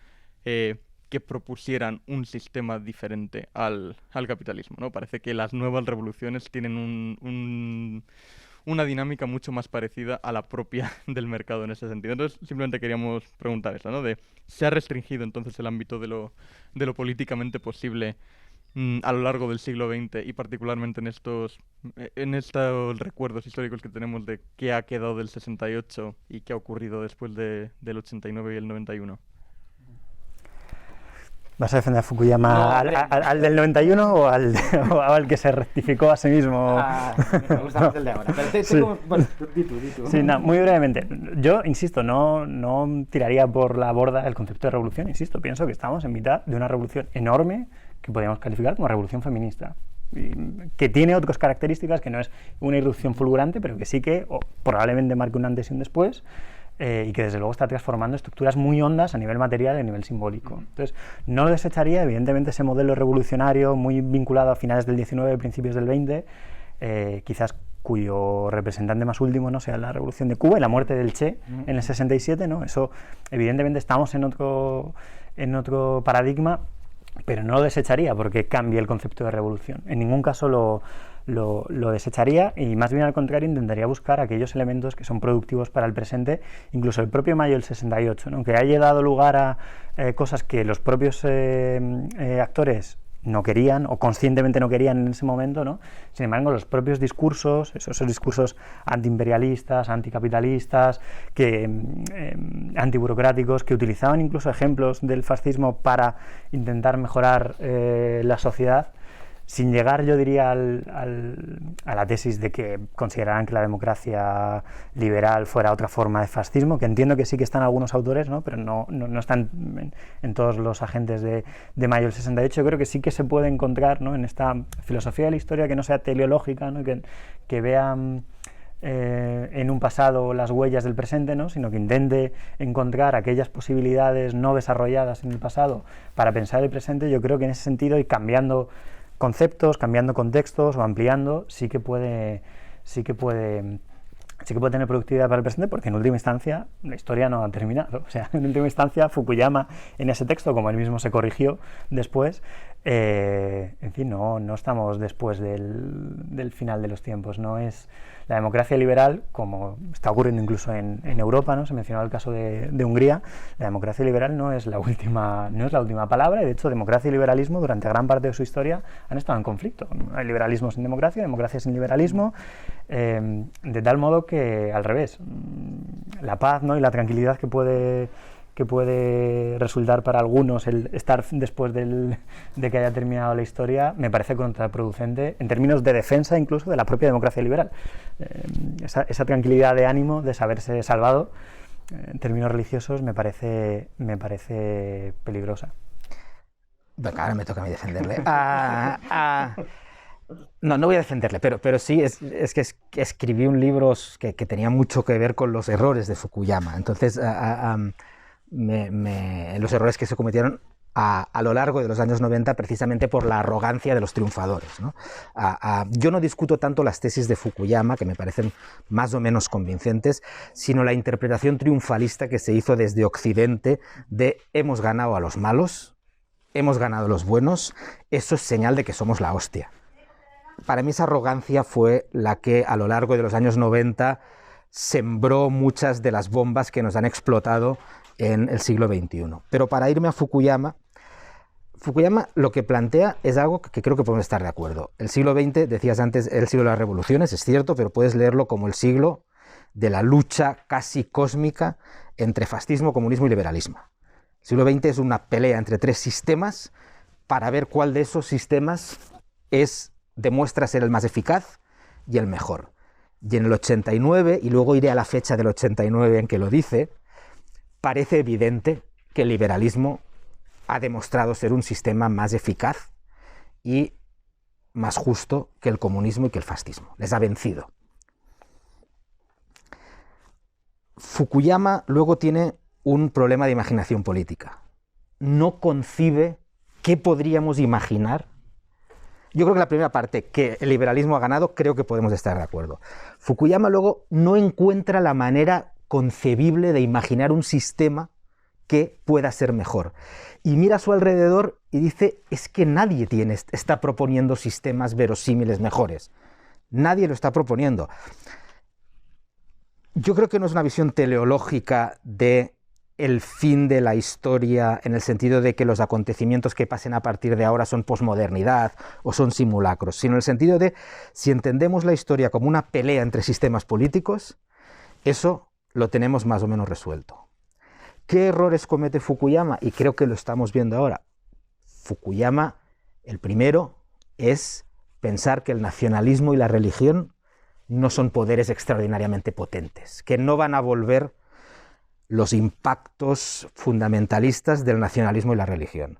que propusieran un sistema diferente al capitalismo, ¿no? Parece que las nuevas revoluciones tienen una dinámica mucho más parecida a la propia del mercado en ese sentido. Entonces, simplemente queríamos preguntar eso, ¿no? ¿Se ha restringido entonces el ámbito de lo políticamente posible a lo largo del siglo XX y particularmente en estos recuerdos históricos que tenemos de qué ha quedado del 68 y qué ha ocurrido después del 89 y el 91? ¿Vas a defender a Fukuyama al del 91 o al que se rectificó a sí mismo? Me gusta más el de ahora. Pero sí. Bueno, di tú. Sí, no, muy brevemente. Yo, insisto, no tiraría por la borda el concepto de revolución. Insisto, pienso que estamos en mitad de una revolución enorme que podríamos calificar como revolución feminista, que tiene otras características, que no es una irrupción fulgurante, pero que sí que probablemente marque un antes y un después, y que desde luego está transformando estructuras muy hondas a nivel material y a nivel simbólico. Entonces, no lo desecharía, evidentemente ese modelo revolucionario muy vinculado a finales del 19, principios del 20, quizás cuyo representante más último no sea la revolución de Cuba y la muerte del Che en el 67, ¿no? Eso, evidentemente, estamos en otro paradigma pero no lo desecharía porque cambie el concepto de revolución. En ningún caso lo desecharía, y más bien al contrario intentaría buscar aquellos elementos que son productivos para el presente, incluso el propio mayo del 68, ¿no? Que haya dado lugar a cosas que los propios actores no querían o conscientemente no querían en ese momento, ¿no? Sin embargo, los propios discursos, esos discursos antiimperialistas, anticapitalistas, antiburocráticos, que utilizaban incluso ejemplos del fascismo para intentar mejorar la sociedad, sin llegar, yo diría, a la tesis de que consideraran que la democracia liberal fuera otra forma de fascismo, que entiendo que sí que están algunos autores, ¿no? Pero no están en todos los agentes de mayo del 68. Yo creo que sí que se puede encontrar, ¿no?, en esta filosofía de la historia que no sea teleológica, ¿no?, que vea en un pasado las huellas del presente, ¿no?, sino que intente encontrar aquellas posibilidades no desarrolladas en el pasado para pensar el presente. Yo creo que en ese sentido, y cambiando conceptos, cambiando contextos o ampliando, sí que puede tener productividad para el presente, porque en última instancia la historia no ha terminado. O sea, en última instancia Fukuyama, en ese texto, como él mismo se corrigió después, en fin, no estamos después del final de los tiempos. No es la democracia liberal, como está ocurriendo incluso en Europa, ¿no? Se mencionaba el caso de Hungría. La democracia liberal no es la última palabra, y de hecho democracia y liberalismo durante gran parte de su historia han estado en conflicto. Hay liberalismo sin democracia sin liberalismo, de tal modo que, al revés, la paz, ¿no?, y la tranquilidad que puede resultar para algunos el estar después de que haya terminado la historia, me parece contraproducente en términos de defensa incluso de la propia democracia liberal. Esa tranquilidad de ánimo de saberse salvado, en términos religiosos, me parece peligrosa. Venga, ahora me toca a mí defenderle. No voy a defenderle, pero sí, es que escribí un libro que tenía mucho que ver con los errores de Fukuyama. Entonces, los errores que se cometieron a lo largo de los años 90, precisamente por la arrogancia de los triunfadores, ¿no? Yo no discuto tanto las tesis de Fukuyama, que me parecen más o menos convincentes, sino la interpretación triunfalista que se hizo desde Occidente de hemos ganado a los malos, hemos ganado a los buenos, eso es señal de que somos la hostia. Para mí esa arrogancia fue la que a lo largo de los años 90 sembró muchas de las bombas que nos han explotado en el siglo XXI. Pero para irme a Fukuyama lo que plantea es algo que creo que podemos estar de acuerdo. El siglo XX, decías antes, el siglo de las revoluciones, es cierto, pero puedes leerlo como el siglo de la lucha casi cósmica entre fascismo, comunismo y liberalismo. El siglo XX es una pelea entre tres sistemas para ver cuál de esos sistemas demuestra ser el más eficaz y el mejor. Y en el 89, y luego iré a la fecha del 89 en que lo dice, parece evidente que el liberalismo ha demostrado ser un sistema más eficaz y más justo que el comunismo y que el fascismo. Les ha vencido. Fukuyama luego tiene un problema de imaginación política. No concibe qué podríamos imaginar. Yo creo que la primera parte, que el liberalismo ha ganado, creo que podemos estar de acuerdo. Fukuyama luego no encuentra la manera concebible de imaginar un sistema que pueda ser mejor. Y mira a su alrededor y dice, es que nadie está proponiendo sistemas verosímiles mejores. Nadie lo está proponiendo. Yo creo que no es una visión teleológica de el fin de la historia, en el sentido de que los acontecimientos que pasen a partir de ahora son posmodernidad o son simulacros, sino en el sentido de, si entendemos la historia como una pelea entre sistemas políticos, eso lo tenemos más o menos resuelto. ¿Qué errores comete Fukuyama? Y creo que lo estamos viendo ahora. Fukuyama, el primero, es pensar que el nacionalismo y la religión no son poderes extraordinariamente potentes, que no van a volver los impactos fundamentalistas del nacionalismo y la religión.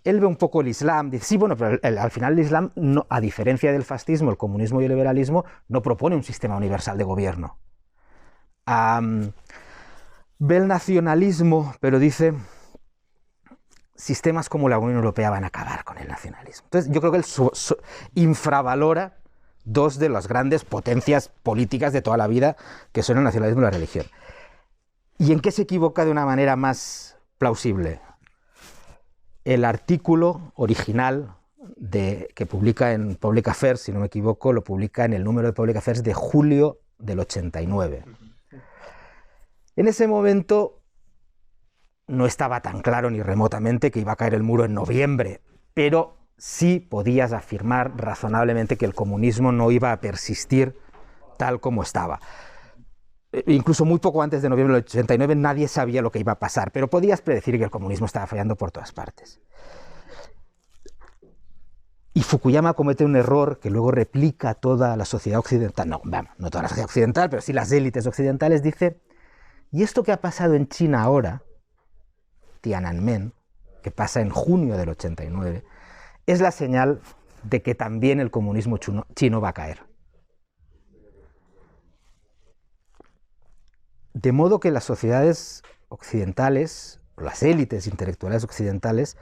Él ve un poco el Islam, dice, sí, bueno, pero al final el Islam, no, a diferencia del fascismo, el comunismo y el liberalismo, no propone un sistema universal de gobierno. Ve el nacionalismo, pero dice, sistemas como la Unión Europea van a acabar con el nacionalismo. Entonces, yo creo que él infravalora dos de las grandes potencias políticas de toda la vida, que son el nacionalismo y la religión. ¿Y en qué se equivoca de una manera más plausible? el artículo original que publica en Public Affairs, si no me equivoco, lo publica en el número de Public Affairs de julio del 89. En ese momento no estaba tan claro ni remotamente que iba a caer el muro en noviembre, pero sí podías afirmar razonablemente que el comunismo no iba a persistir tal como estaba. Incluso muy poco antes de noviembre del 89 nadie sabía lo que iba a pasar, pero podías predecir que el comunismo estaba fallando por todas partes. Y Fukuyama comete un error que luego replica toda la sociedad occidental, no toda la sociedad occidental, pero sí las élites occidentales, dice, y esto que ha pasado en China ahora, Tiananmen, que pasa en junio del 89, es la señal de que también el comunismo chino va a caer. De modo que las sociedades occidentales, las élites intelectuales occidentales,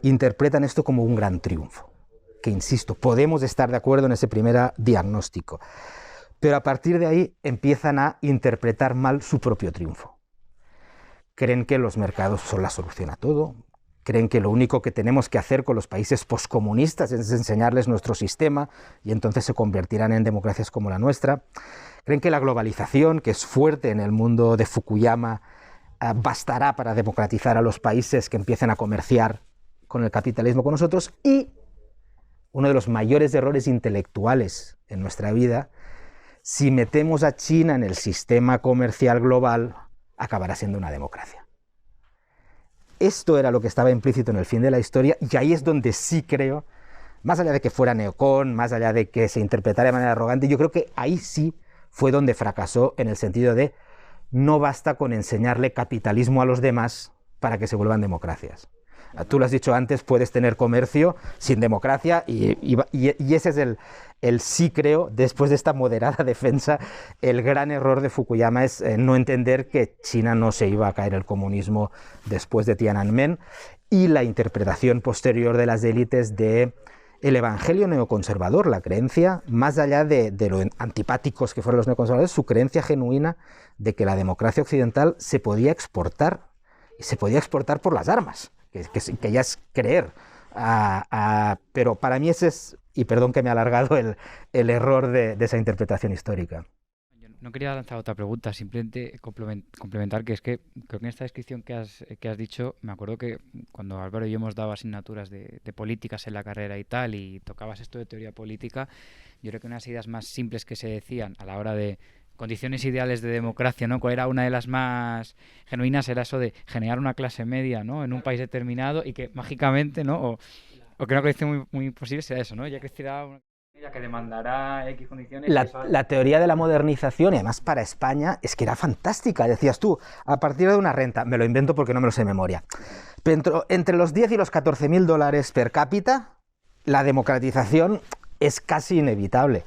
interpretan esto como un gran triunfo. Que, insisto, podemos estar de acuerdo en ese primer diagnóstico, pero a partir de ahí empiezan a interpretar mal su propio triunfo. Creen que los mercados son la solución a todo, creen que lo único que tenemos que hacer con los países poscomunistas es enseñarles nuestro sistema y entonces se convertirán en democracias como la nuestra. Creen que la globalización, que es fuerte en el mundo de Fukuyama, bastará para democratizar a los países que empiecen a comerciar con el capitalismo con nosotros, y uno de los mayores errores intelectuales en nuestra vida, si metemos a China en el sistema comercial global, acabará siendo una democracia. Esto era lo que estaba implícito en el fin de la historia, y ahí es donde sí creo, más allá de que fuera neocon, más allá de que se interpretara de manera arrogante, yo creo que ahí sí fue donde fracasó, en el sentido de no basta con enseñarle capitalismo a los demás para que se vuelvan democracias. Tú lo has dicho antes, puedes tener comercio sin democracia, y ese es el sí creo, después de esta moderada defensa, el gran error de Fukuyama es no entender que China no se iba a caer el comunismo después de Tiananmen, y la interpretación posterior de las élites de el evangelio neoconservador, la creencia, más allá de lo antipáticos que fueron los neoconservadores, su creencia genuina de que la democracia occidental se podía exportar, y se podía exportar por las armas, que ya es creer. Pero para mí ese es, y perdón que me he alargado, el error de esa interpretación histórica. Yo no quería lanzar otra pregunta, simplemente complementar que es que creo que en esta descripción que has dicho, me acuerdo que cuando Álvaro y yo hemos dado asignaturas de políticas en la carrera y tal, y tocabas esto de teoría política, yo creo que unas ideas más simples que se decían a la hora de condiciones ideales de democracia, ¿no? ¿Cuál era una de las más genuinas? Era eso de generar una clase media, ¿no?, en un país determinado, y que mágicamente, ¿no?, o que una condición muy, muy imposible sea eso, ¿no? Ya que existirá una que demandará X condiciones. La teoría de la modernización, y además para España, es que era fantástica. Decías tú, a partir de una renta, me lo invento porque no me lo sé de memoria, pero entre los 10 y los 14.000 dólares per cápita, la democratización es casi inevitable.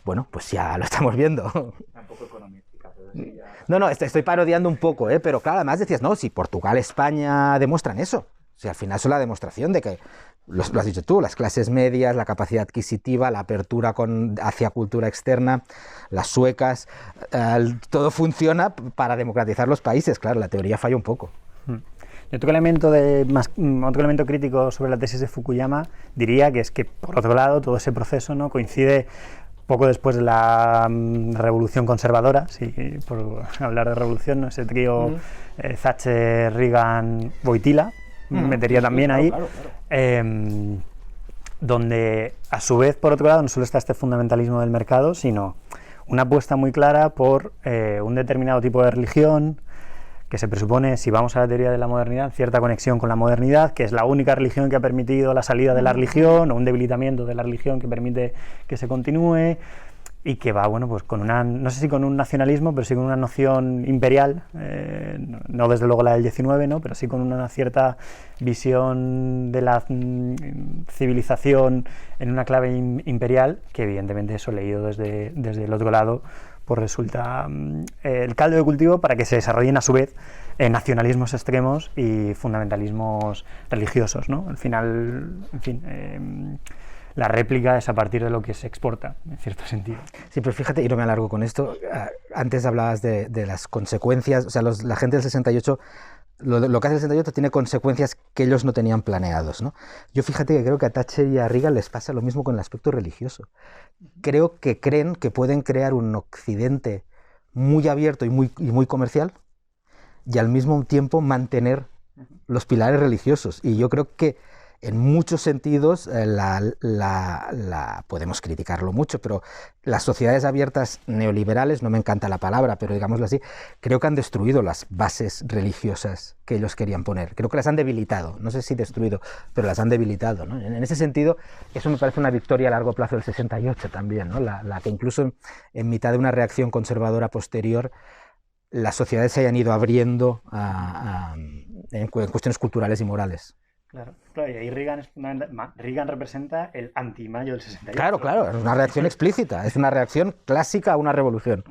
Bueno, pues ya lo estamos viendo. Tampoco económica, pero sí ya... No, estoy parodiando un poco, pero claro, además decías, no, si Portugal, España demuestran eso. O sea, al final es la demostración de que, lo has dicho tú, las clases medias, la capacidad adquisitiva, la apertura hacia cultura externa, las suecas, todo funciona para democratizar los países. Claro, la teoría falla un poco. Otro elemento crítico sobre la tesis de Fukuyama diría que es que, por otro lado, todo ese proceso, ¿no?, coincide poco después de la revolución conservadora, sí, por hablar de revolución, ¿no?, ese trío Thatcher, Reagan, Wojtyla, metería también ahí, claro. Donde a su vez, por otro lado, no solo está este fundamentalismo del mercado, sino una apuesta muy clara por un determinado tipo de religión, que se presupone, si vamos a la teoría de la modernidad, cierta conexión con la modernidad, que es la única religión que ha permitido la salida de la religión, o un debilitamiento de la religión que permite que se continúe, y que va, bueno, pues con una, no sé si con un nacionalismo, pero sí con una noción imperial, no desde luego la del 19, ¿no?, pero sí con una cierta visión de la civilización en una clave imperial, que evidentemente eso, leído desde el otro lado, pues resulta el caldo de cultivo para que se desarrollen a su vez nacionalismos extremos y fundamentalismos religiosos, ¿no? Al final, en fin, la réplica es a partir de lo que se exporta, en cierto sentido. Sí, pero fíjate, y no me alargo con esto, antes hablabas de las consecuencias, o sea, la gente del 68 lo que hace el 68 tiene consecuencias que ellos no tenían planeados, ¿no? Yo fíjate que creo que a Thatcher y a Reagan les pasa lo mismo con el aspecto religioso. Creo que creen que pueden crear un Occidente muy abierto y muy comercial y al mismo tiempo mantener los pilares religiosos. Y yo creo que en muchos sentidos podemos criticarlo mucho, pero las sociedades abiertas neoliberales, no me encanta la palabra, pero digámoslo así, creo que han destruido las bases religiosas que ellos querían poner. Creo que las han debilitado, no sé si destruido, pero las han debilitado, ¿no? En ese sentido, eso me parece una victoria a largo plazo del 68 también, ¿no? La que incluso en mitad de una reacción conservadora posterior, las sociedades se hayan ido abriendo en cuestiones culturales y morales. Claro, y ahí Reagan representa el anti-mayo del 68. Claro, es una reacción explícita, es una reacción clásica a una revolución.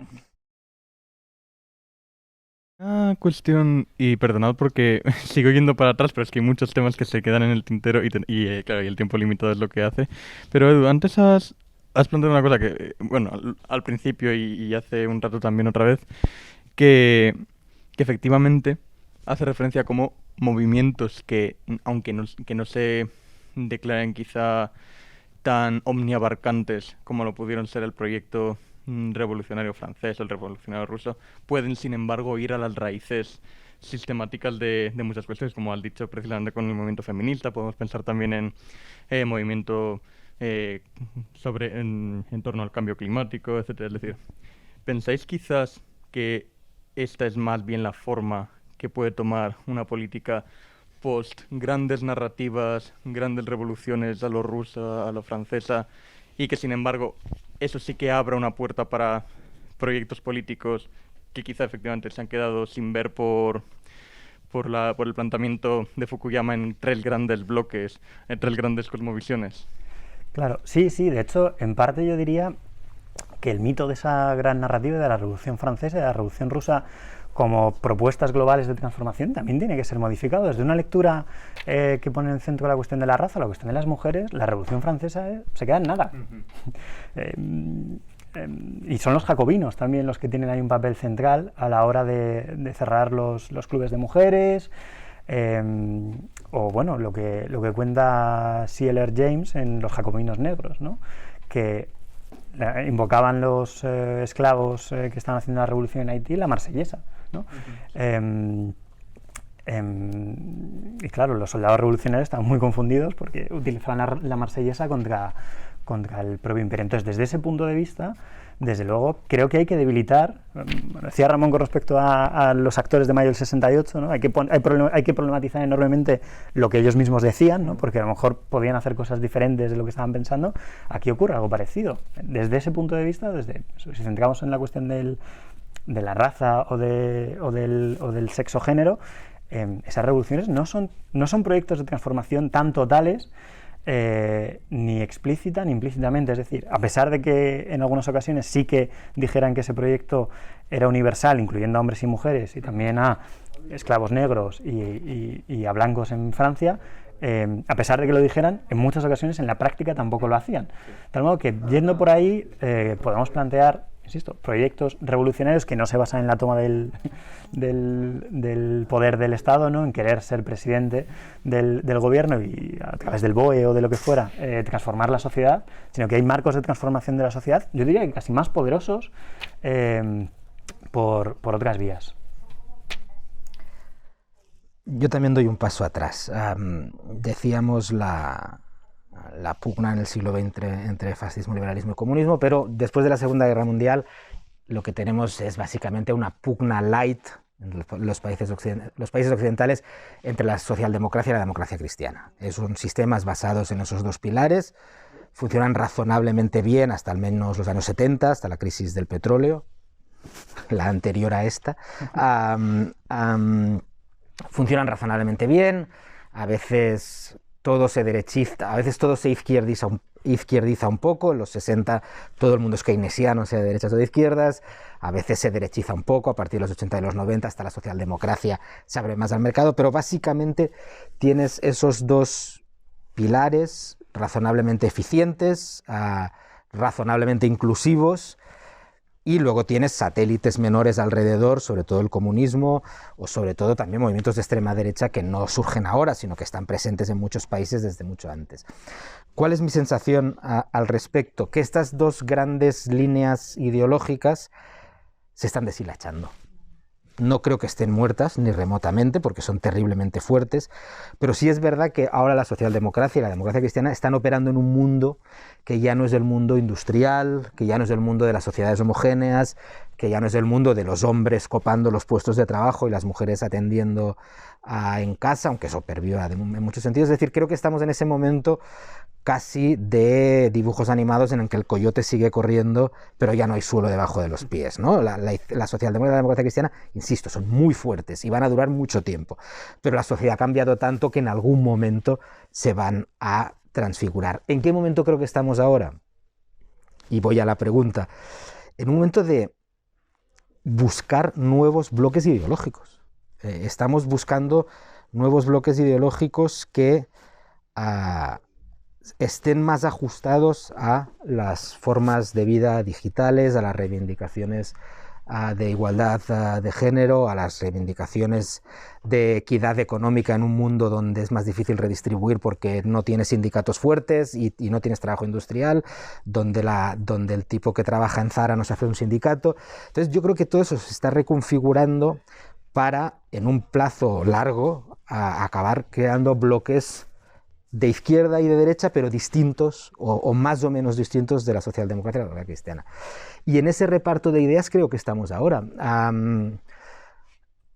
Una cuestión, y perdonad porque sigo yendo para atrás, pero es que hay muchos temas que se quedan en el tintero y claro, y el tiempo limitado es lo que hace. Pero Edu, antes has planteado una cosa que, bueno, al principio y hace un rato también otra vez, que efectivamente hace referencia a cómo movimientos que, aunque no se declaren quizá tan omniabarcantes como lo pudieron ser el proyecto revolucionario francés o el revolucionario ruso, pueden sin embargo ir a las raíces sistemáticas de muchas cuestiones, como has dicho precisamente con el movimiento feminista. Podemos pensar también en movimiento en torno al cambio climático, etcétera. Es decir, ¿pensáis quizás que esta es más bien la forma que puede tomar una política post grandes narrativas, grandes revoluciones a lo rusa, a lo francesa, y que sin embargo eso sí que abra una puerta para proyectos políticos que quizá efectivamente se han quedado sin ver por el planteamiento de Fukuyama en tres grandes bloques, en tres grandes cosmovisiones? Claro, sí, de hecho, en parte yo diría que el mito de esa gran narrativa de la Revolución Francesa y de la Revolución Rusa como propuestas globales de transformación también tiene que ser modificado. Desde una lectura que pone en el centro la cuestión de la raza, la cuestión de las mujeres, la Revolución Francesa se queda en nada. Y son los jacobinos también los que tienen ahí un papel central a la hora de cerrar los clubes de mujeres, o bueno, lo que cuenta C.L.R. James en Los Jacobinos Negros, ¿no? Que invocaban los esclavos que estaban haciendo la revolución en Haití, la marsellesa, ¿no? Y claro, los soldados revolucionarios estaban muy confundidos porque utilizaban la marsellesa contra el propio imperio. Entonces, desde ese punto de vista, desde luego, creo que hay que debilitar, decía Ramón con respecto a los actores de mayo del 68, ¿no? Hay que problematizar enormemente lo que ellos mismos decían, ¿no? Porque a lo mejor podían hacer cosas diferentes de lo que estaban pensando. Aquí ocurre algo parecido. Desde ese punto de vista, si centramos en la cuestión de la raza o del sexo-género, esas revoluciones no son proyectos de transformación tan totales, ni explícita ni implícitamente. Es decir, a pesar de que en algunas ocasiones sí que dijeran que ese proyecto era universal, incluyendo a hombres y mujeres, y también a esclavos negros y a blancos en Francia, a pesar de que lo dijeran, en muchas ocasiones en la práctica tampoco lo hacían. De tal modo que, yendo por ahí, podemos plantear, insisto, proyectos revolucionarios que no se basan en la toma del poder del Estado, ¿no? En querer ser presidente del gobierno y a través del BOE o de lo que fuera transformar la sociedad, sino que hay marcos de transformación de la sociedad, yo diría que casi más poderosos por otras vías. Yo también doy un paso atrás. Decíamos la pugna en el siglo XX entre fascismo, liberalismo y comunismo, pero después de la Segunda Guerra Mundial lo que tenemos es básicamente una pugna light en los países occidentales entre la socialdemocracia y la democracia cristiana. Son sistemas basados en esos dos pilares, funcionan razonablemente bien hasta al menos los años 70, hasta la crisis del petróleo, la anterior a esta. Funcionan razonablemente bien, a veces todo se derechiza, a veces todo se izquierdiza un poco. En los 60 todo el mundo es keynesiano, sea de derechas o de izquierdas. A veces se derechiza un poco, a partir de los 80 y los 90 hasta la socialdemocracia se abre más al mercado, pero básicamente tienes esos dos pilares razonablemente eficientes, razonablemente inclusivos, Y luego tienes satélites menores alrededor, sobre todo el comunismo, o sobre todo también movimientos de extrema derecha que no surgen ahora, sino que están presentes en muchos países desde mucho antes. ¿Cuál es mi sensación al respecto? Que estas dos grandes líneas ideológicas se están deshilachando. No creo que estén muertas, ni remotamente, porque son terriblemente fuertes, pero sí es verdad que ahora la socialdemocracia y la democracia cristiana están operando en un mundo que ya no es el mundo industrial, que ya no es el mundo de las sociedades homogéneas, que ya no es el mundo de los hombres copando los puestos de trabajo y las mujeres atendiendo en casa, aunque eso perviva en muchos sentidos. Es decir, creo que estamos en ese momento casi de dibujos animados en el que el coyote sigue corriendo, pero ya no hay suelo debajo de los pies, ¿no? La socialdemocracia y la democracia cristiana, insisto, son muy fuertes y van a durar mucho tiempo, pero la sociedad ha cambiado tanto que en algún momento se van a transfigurar. ¿En qué momento creo que estamos ahora? Y voy a la pregunta. En un momento de buscar nuevos bloques ideológicos. Estamos buscando nuevos bloques ideológicos que estén más ajustados a las formas de vida digitales, a las reivindicaciones de igualdad de género, a las reivindicaciones de equidad económica en un mundo donde es más difícil redistribuir porque no tienes sindicatos fuertes y no tienes trabajo industrial, donde el tipo que trabaja en Zara no se hace un sindicato. Entonces yo creo que todo eso se está reconfigurando para, en un plazo largo, acabar creando bloques de izquierda y de derecha, pero distintos o más o menos distintos de la socialdemocracia y la democracia cristiana. Y en ese reparto de ideas creo que estamos ahora.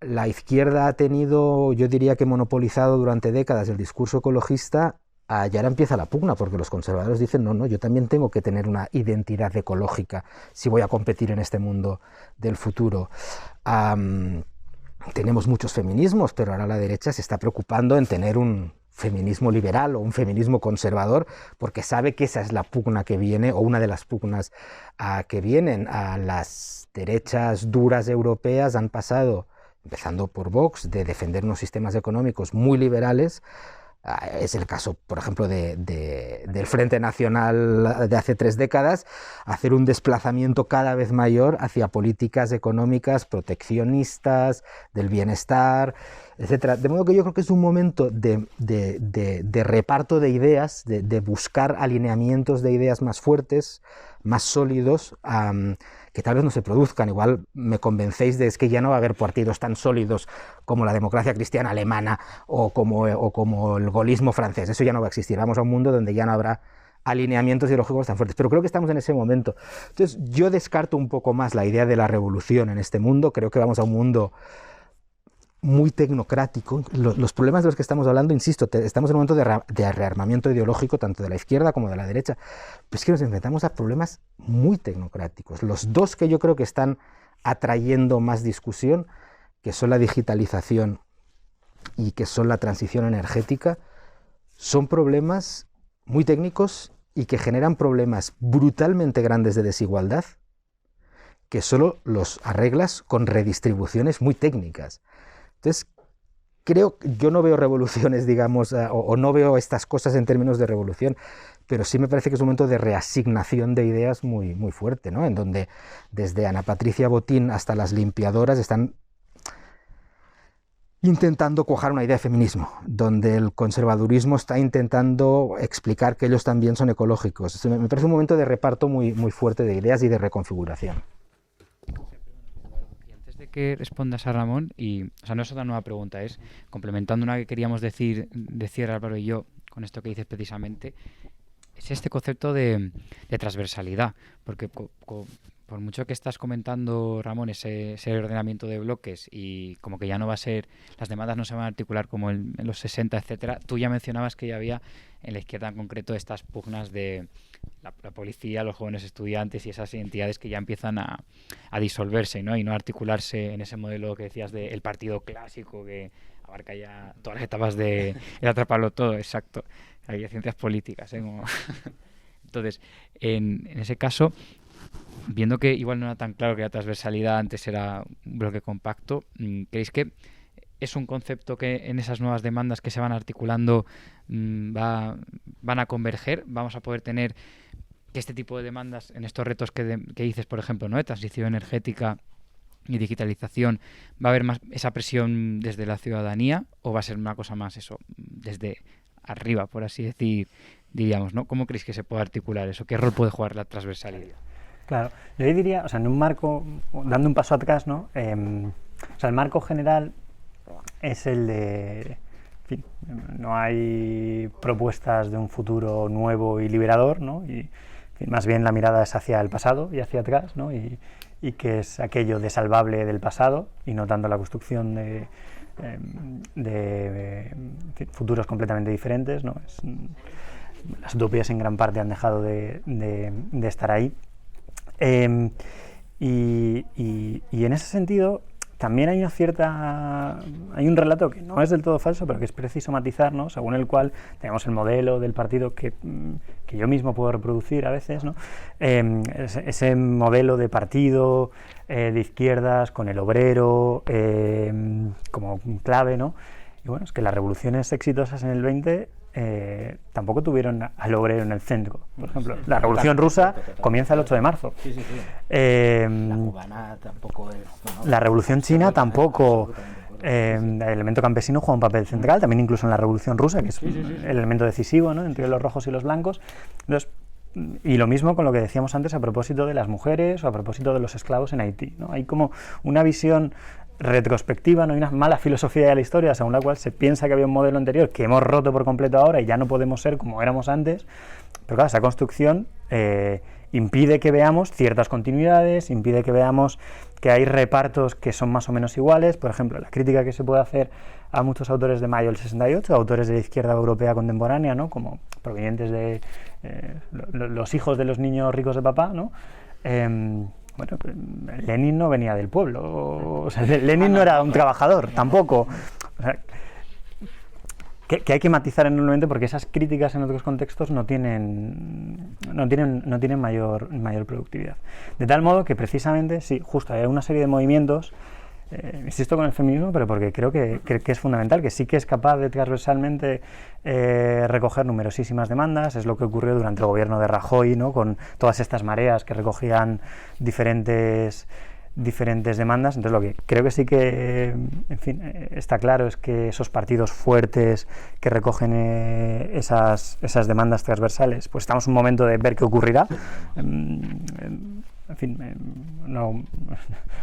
La izquierda ha tenido, yo diría que monopolizado durante décadas el discurso ecologista, y ahora empieza la pugna, porque los conservadores dicen, no, yo también tengo que tener una identidad ecológica si voy a competir en este mundo del futuro. Tenemos muchos feminismos, pero ahora la derecha se está preocupando en tener un feminismo liberal o un feminismo conservador, porque sabe que esa es la pugna que viene, o una de las pugnas que vienen. Las derechas duras europeas han pasado, empezando por Vox, de defender unos sistemas económicos muy liberales. Es el caso, por ejemplo, del Frente Nacional de hace 3 décadas, hacer un desplazamiento cada vez mayor hacia políticas económicas proteccionistas, del bienestar, etcétera. De modo que yo creo que es un momento de reparto de ideas, de buscar alineamientos de ideas más fuertes, más sólidos, que tal vez no se produzcan. Igual me convencéis de que ya no va a haber partidos tan sólidos como la democracia cristiana alemana o como el gaullismo francés. Eso ya no va a existir. Vamos a un mundo donde ya no habrá alineamientos ideológicos tan fuertes. Pero creo que estamos en ese momento. Entonces yo descarto un poco más la idea de la revolución en este mundo. Creo que vamos a un mundo muy tecnocrático. Los problemas de los que estamos hablando, insisto, estamos en un momento de rearmamiento ideológico tanto de la izquierda como de la derecha, pero es que nos enfrentamos a problemas muy tecnocráticos. Los dos que yo creo que están atrayendo más discusión, que son la digitalización y que son la transición energética, son problemas muy técnicos y que generan problemas brutalmente grandes de desigualdad que solo los arreglas con redistribuciones muy técnicas. Entonces, yo no veo revoluciones, digamos, o no veo estas cosas en términos de revolución, pero sí me parece que es un momento de reasignación de ideas muy, muy fuerte, ¿no? En donde desde Ana Patricia Botín hasta las limpiadoras están intentando cuajar una idea de feminismo, donde el conservadurismo está intentando explicar que ellos también son ecológicos. Me parece un momento de reparto muy, muy fuerte de ideas y de reconfiguración. Que respondas a Ramón, y o sea, no es otra nueva pregunta, es complementando una que queríamos decir Álvaro y yo con esto que dices precisamente, es este concepto de transversalidad, porque por mucho que estás comentando, Ramón, ese ordenamiento de bloques y como que ya no va a ser, las demandas no se van a articular como en los 60, etcétera, tú ya mencionabas que ya había en la izquierda en concreto estas pugnas de la policía, los jóvenes estudiantes y esas entidades que ya empiezan a disolverse, ¿no? Y no articularse en ese modelo que decías del partido clásico que abarca ya todas las etapas de atraparlo todo, exacto. Hay ciencias políticas, ¿eh? Como entonces, en ese caso, viendo que igual no era tan claro que la transversalidad antes era un bloque compacto, ¿creéis que es un concepto que en esas nuevas demandas que se van articulando van a converger? ¿Vamos a poder tener que este tipo de demandas, en estos retos que dices, por ejemplo, ¿no?, de transición energética y digitalización, va a haber más esa presión desde la ciudadanía, o va a ser una cosa más eso, desde arriba, por así decir, diríamos, ¿no? ¿Cómo creéis que se puede articular eso? ¿Qué rol puede jugar la transversalidad? Claro, yo diría, o sea, en un marco, dando un paso atrás, ¿no? O sea, el marco general es el de, en fin, no hay propuestas de un futuro nuevo y liberador, ¿no? Y en fin, más bien la mirada es hacia el pasado y hacia atrás, ¿no? Y que es aquello de salvable del pasado y no tanto la construcción de futuros completamente diferentes, ¿no? Las utopías en gran parte han dejado de estar ahí. Y en ese sentido también hay hay un relato que no es del todo falso, pero que es preciso matizar, ¿no? Según el cual tenemos el modelo del partido que yo mismo puedo reproducir a veces, ¿no? Ese modelo de partido de izquierdas con el obrero como clave, ¿no? Y bueno, es que las revoluciones exitosas en el 20 tampoco tuvieron al obrero en el centro. Por ejemplo, la Revolución Rusa comienza el 8 de marzo. La cubana tampoco es... Bueno, la Revolución China tampoco... el elemento campesino juega un papel central, también incluso en la Revolución Rusa, que es el elemento decisivo, ¿no?, entre los rojos y los blancos. Entonces, y lo mismo con lo que decíamos antes a propósito de las mujeres o a propósito de los esclavos en Haití, ¿no? Hay como una visión retrospectiva, no hay una mala filosofía de la historia según la cual se piensa que había un modelo anterior que hemos roto por completo ahora y ya no podemos ser como éramos antes, pero claro, esa construcción impide que veamos ciertas continuidades, impide que veamos que hay repartos que son más o menos iguales. Por ejemplo, la crítica que se puede hacer a muchos autores de mayo del 68, autores de la izquierda europea contemporánea, ¿no?, como provenientes de los hijos de los niños ricos de papá, ¿no? Bueno, Lenin no venía del pueblo, o sea, Lenin no era un trabajador, tampoco. O sea, que hay que matizar enormemente porque esas críticas en otros contextos no tienen mayor productividad. De tal modo que precisamente, sí, justo hay una serie de movimientos, insisto con el feminismo, pero porque creo que es fundamental, que sí que es capaz de transversalmente recoger numerosísimas demandas. Es lo que ocurrió durante el gobierno de Rajoy, ¿no?, con todas estas mareas que recogían diferentes demandas. Entonces, lo que creo que sí que, en fin, está claro es que esos partidos fuertes que recogen esas demandas transversales, pues estamos en un momento de ver qué ocurrirá. En fin, no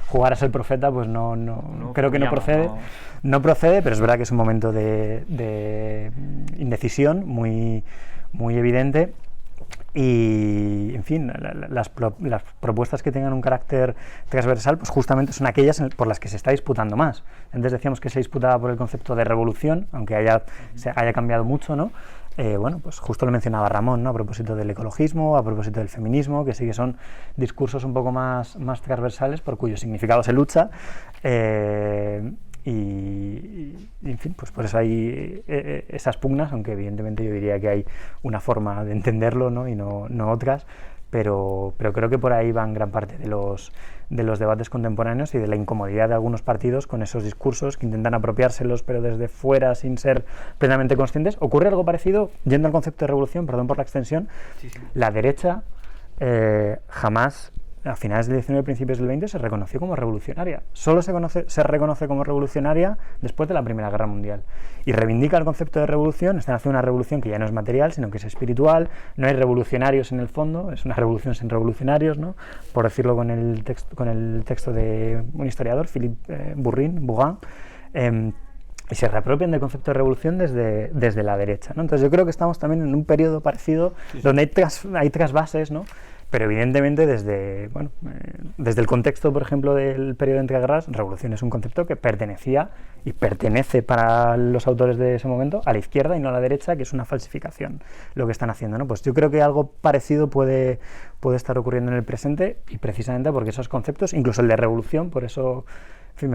jugar a ser profeta, pues no creo que no procede, pero es verdad que es un momento de indecisión muy, muy evidente. Y, en fin, las propuestas que tengan un carácter transversal, pues justamente son aquellas por las que se está disputando más. Antes decíamos que se disputaba por el concepto de revolución, aunque haya cambiado mucho, ¿no? Bueno, pues justo lo mencionaba Ramón, ¿no?, a propósito del ecologismo, a propósito del feminismo, que sí que son discursos un poco más transversales por cuyo significado se lucha. Y en fin, pues por eso hay esas pugnas, aunque evidentemente yo diría que hay una forma de entenderlo, ¿no?, y no otras, pero creo que por ahí van gran parte de los debates contemporáneos y de la incomodidad de algunos partidos con esos discursos que intentan apropiárselos pero desde fuera sin ser plenamente conscientes. Ocurre algo parecido, yendo al concepto de revolución, perdón por la extensión. La derecha jamás, a finales del 19 y principios del 20, se reconoció como revolucionaria. Solo se reconoce como revolucionaria después de la Primera Guerra Mundial. Y reivindica el concepto de revolución. Están haciendo una revolución que ya no es material, sino que es espiritual. No hay revolucionarios en el fondo, es una revolución sin revolucionarios, ¿no?, por decirlo con el texto de un historiador, Philippe Bourrin. Y se reapropian del concepto de revolución desde la derecha, ¿no? Entonces yo creo que estamos también en un periodo parecido, donde hay trasvases, ¿no? Pero evidentemente desde el contexto, por ejemplo, del periodo entre guerras, revolución es un concepto que pertenecía y pertenece para los autores de ese momento a la izquierda y no a la derecha, que es una falsificación lo que están haciendo, ¿no? Pues yo creo que algo parecido puede estar ocurriendo en el presente, y precisamente porque esos conceptos, incluso el de revolución, por eso, en fin,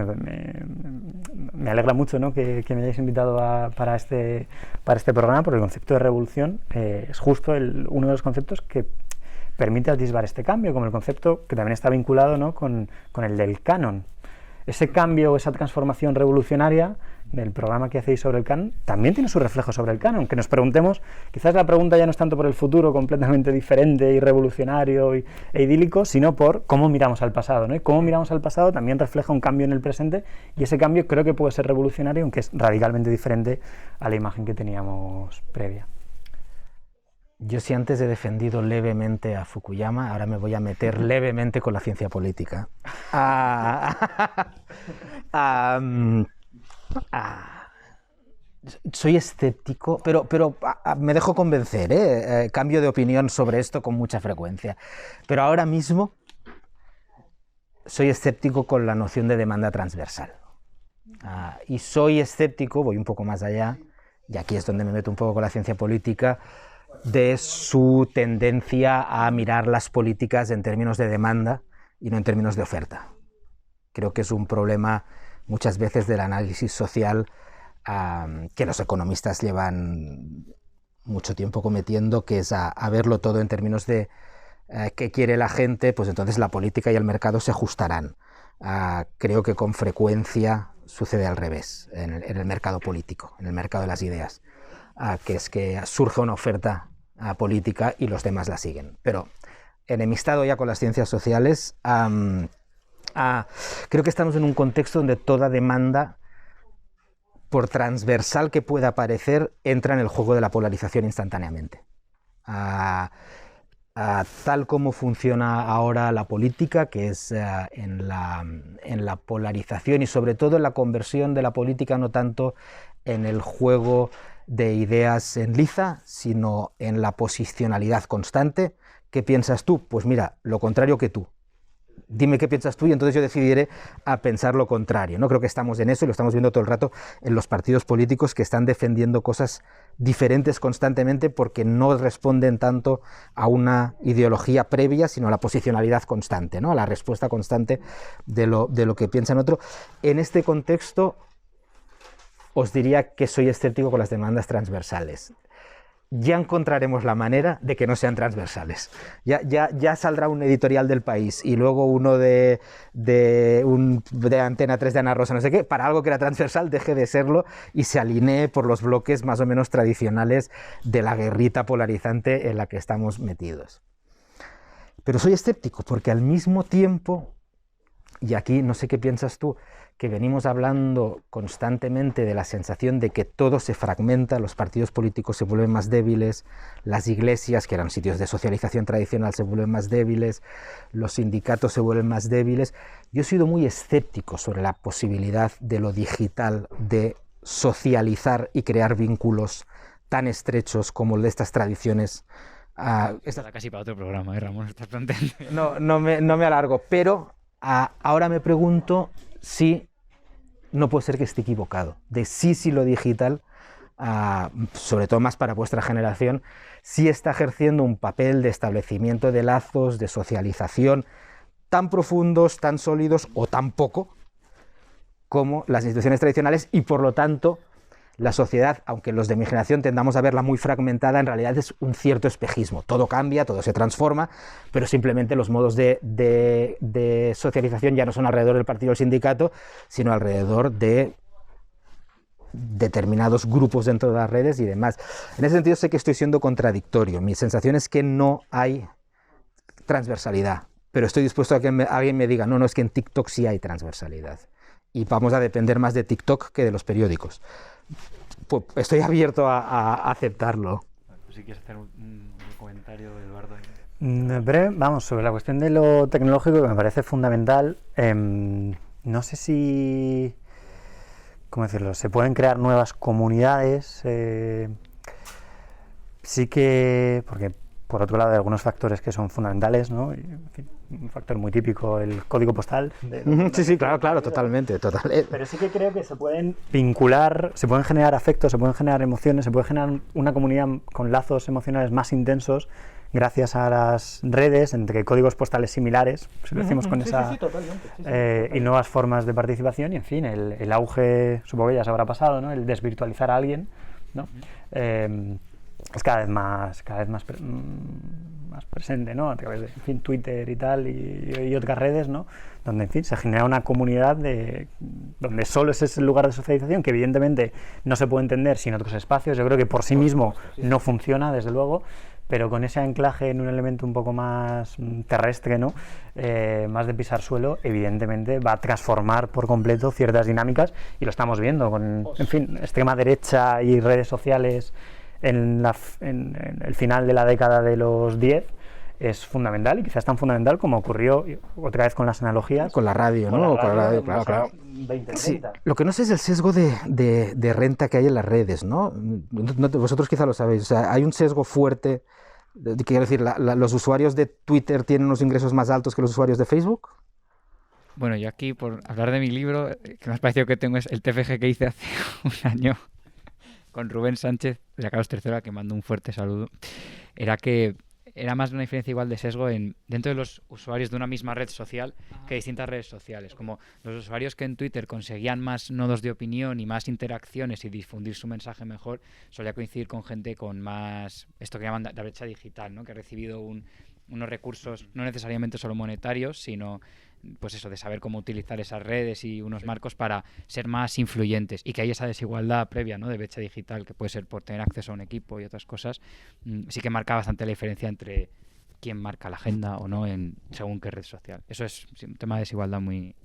me alegra mucho, ¿no?, que me hayáis invitado para este programa, porque el concepto de revolución es justo uno de los conceptos que permite atisbar este cambio, como el concepto que también está vinculado, ¿no?, con el del canon. Ese cambio, esa transformación revolucionaria del programa que hacéis sobre el canon, también tiene su reflejo sobre el canon, que nos preguntemos, quizás la pregunta ya no es tanto por el futuro completamente diferente y revolucionario e idílico, sino por cómo miramos al pasado, ¿no? Y cómo miramos al pasado también refleja un cambio en el presente, y ese cambio creo que puede ser revolucionario, aunque es radicalmente diferente a la imagen que teníamos previa. Yo si antes he defendido levemente a Fukuyama, ahora me voy a meter levemente con la ciencia política. Soy escéptico, pero me dejo convencer, cambio de opinión sobre esto con mucha frecuencia. Pero ahora mismo soy escéptico con la noción de demanda transversal. Y soy escéptico, voy un poco más allá, y aquí es donde me meto un poco con la ciencia política, de su tendencia a mirar las políticas en términos de demanda y no en términos de oferta. Creo que es un problema muchas veces del análisis social que los economistas llevan mucho tiempo cometiendo, que es a verlo todo en términos de qué quiere la gente, pues entonces la política y el mercado se ajustarán. Creo que con frecuencia sucede al revés en el mercado político, en el mercado de las ideas, que es que surge una oferta política y los demás la siguen. Pero enemistado ya con las ciencias sociales, creo que estamos en un contexto donde toda demanda, por transversal que pueda parecer, entra en el juego de la polarización instantáneamente. Tal como funciona ahora la política, que es en la polarización y sobre todo en la conversión de la política, no tanto en el juego de ideas en liza, sino en la posicionalidad constante. ¿Qué piensas tú? Pues mira, lo contrario que tú. Dime qué piensas tú y entonces yo decidiré a pensar lo contrario. No creo que estamos en eso y lo estamos viendo todo el rato en los partidos políticos que están defendiendo cosas diferentes constantemente porque no responden tanto a una ideología previa, sino a la posicionalidad constante, ¿no? A la respuesta constante de lo que piensan otro. En este contexto os diría que soy escéptico con las demandas transversales. Ya encontraremos la manera de que no sean transversales. Ya saldrá un editorial del País y luego uno de Antena 3 de Ana Rosa, no sé qué, para algo que era transversal deje de serlo y se alinee por los bloques más o menos tradicionales de la guerrita polarizante en la que estamos metidos. Pero soy escéptico porque al mismo tiempo, y aquí no sé qué piensas tú, que venimos hablando constantemente de la sensación de que todo se fragmenta, los partidos políticos se vuelven más débiles, las iglesias, que eran sitios de socialización tradicional, se vuelven más débiles, los sindicatos se vuelven más débiles. Yo he sido muy escéptico sobre la posibilidad de lo digital de socializar y crear vínculos tan estrechos como el de estas tradiciones. Está casi para otro programa, Ramón, estás planteando. No me alargo, pero ahora me pregunto si no puede ser que esté equivocado, de si lo digital, sobre todo más para vuestra generación, sí está ejerciendo un papel de establecimiento de lazos, de socialización, tan profundos, tan sólidos o tan poco como las instituciones tradicionales y por lo tanto la sociedad, aunque los de mi generación tendamos a verla muy fragmentada, en realidad es un cierto espejismo. Todo cambia, todo se transforma, pero simplemente los modos de socialización ya no son alrededor del partido o del sindicato, sino alrededor de determinados grupos dentro de las redes y demás. En ese sentido sé que estoy siendo contradictorio. Mi sensación es que no hay transversalidad, pero estoy dispuesto a que alguien me diga, no, es que en TikTok sí hay transversalidad. Y vamos a depender más de TikTok que de los periódicos. Pues estoy abierto a aceptarlo. Si quieres hacer un comentario, Eduardo. Breve, vamos, sobre la cuestión de lo tecnológico, que me parece fundamental. No sé si, ¿cómo decirlo? Se pueden crear nuevas comunidades. Sí que, porque por otro lado hay algunos factores que son fundamentales, ¿no? Y, en fin, un factor muy típico, el código postal. Sí, claro, totalmente. Pero sí que creo que se pueden vincular, se pueden generar afectos, se pueden generar emociones, se puede generar una comunidad con lazos emocionales más intensos gracias a las redes, entre códigos postales similares, si lo decimos con esa... y nuevas formas de participación y, en fin, el auge, supongo que ya se habrá pasado, ¿no? El desvirtualizar a alguien, ¿no? Es cada vez más más presente, ¿no? A través de, en fin, Twitter y tal, y otras redes, ¿no? Donde, en fin, se genera una comunidad donde solo ese es el lugar de socialización, que evidentemente no se puede entender sin otros espacios. Yo creo que por sí mismo no funciona, desde luego, pero con ese anclaje en un elemento un poco más terrestre, ¿no? Más de pisar suelo, evidentemente va a transformar por completo ciertas dinámicas, y lo estamos viendo con, en fin, extrema derecha y redes sociales en el final de la década de los 10. Es fundamental, y quizás tan fundamental como ocurrió otra vez con las analogías. Con la radio, ¿no? Con la radio, claro. 20, sí, lo que no sé es el sesgo de renta que hay en las redes, ¿no? Vosotros quizá lo sabéis. O sea, hay un sesgo fuerte. Quiero decir, ¿los usuarios de Twitter tienen unos ingresos más altos que los usuarios de Facebook? Bueno, yo aquí, por hablar de mi libro, que me ha parecido que tengo es el TFG que hice hace un año con Rubén Sánchez de la Carlos III, que mando un fuerte saludo, era que era más una diferencia igual de sesgo dentro de los usuarios de una misma red social que distintas redes sociales. Como los usuarios que en Twitter conseguían más nodos de opinión y más interacciones y difundir su mensaje mejor, solía coincidir con gente con más, esto que llaman la brecha digital, ¿no? Que ha recibido unos recursos no necesariamente solo monetarios, sino pues eso, de saber cómo utilizar esas redes y unos marcos para ser más influyentes, y que hay esa desigualdad previa, ¿no? De brecha digital, que puede ser por tener acceso a un equipo y otras cosas. Sí que marca bastante la diferencia entre quién marca la agenda o no según qué red social. Eso es un tema de desigualdad muy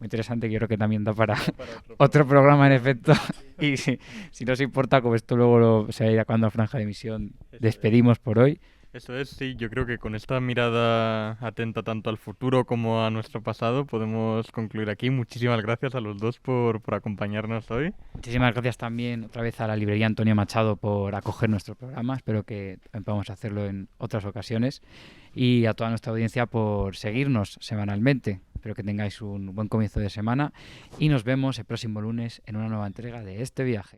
interesante, que yo creo que también da para otro programa, en efecto. Y si no os importa, como esto luego se irá cuando a franja de emisión, despedimos por hoy. Eso es, sí, yo creo que con esta mirada atenta tanto al futuro como a nuestro pasado podemos concluir aquí. Muchísimas gracias a los dos por acompañarnos hoy. Muchísimas gracias también otra vez a la librería Antonio Machado por acoger nuestro programa. Espero que podamos hacerlo en otras ocasiones, y a toda nuestra audiencia por seguirnos semanalmente. Espero que tengáis un buen comienzo de semana, y nos vemos el próximo lunes en una nueva entrega de este viaje.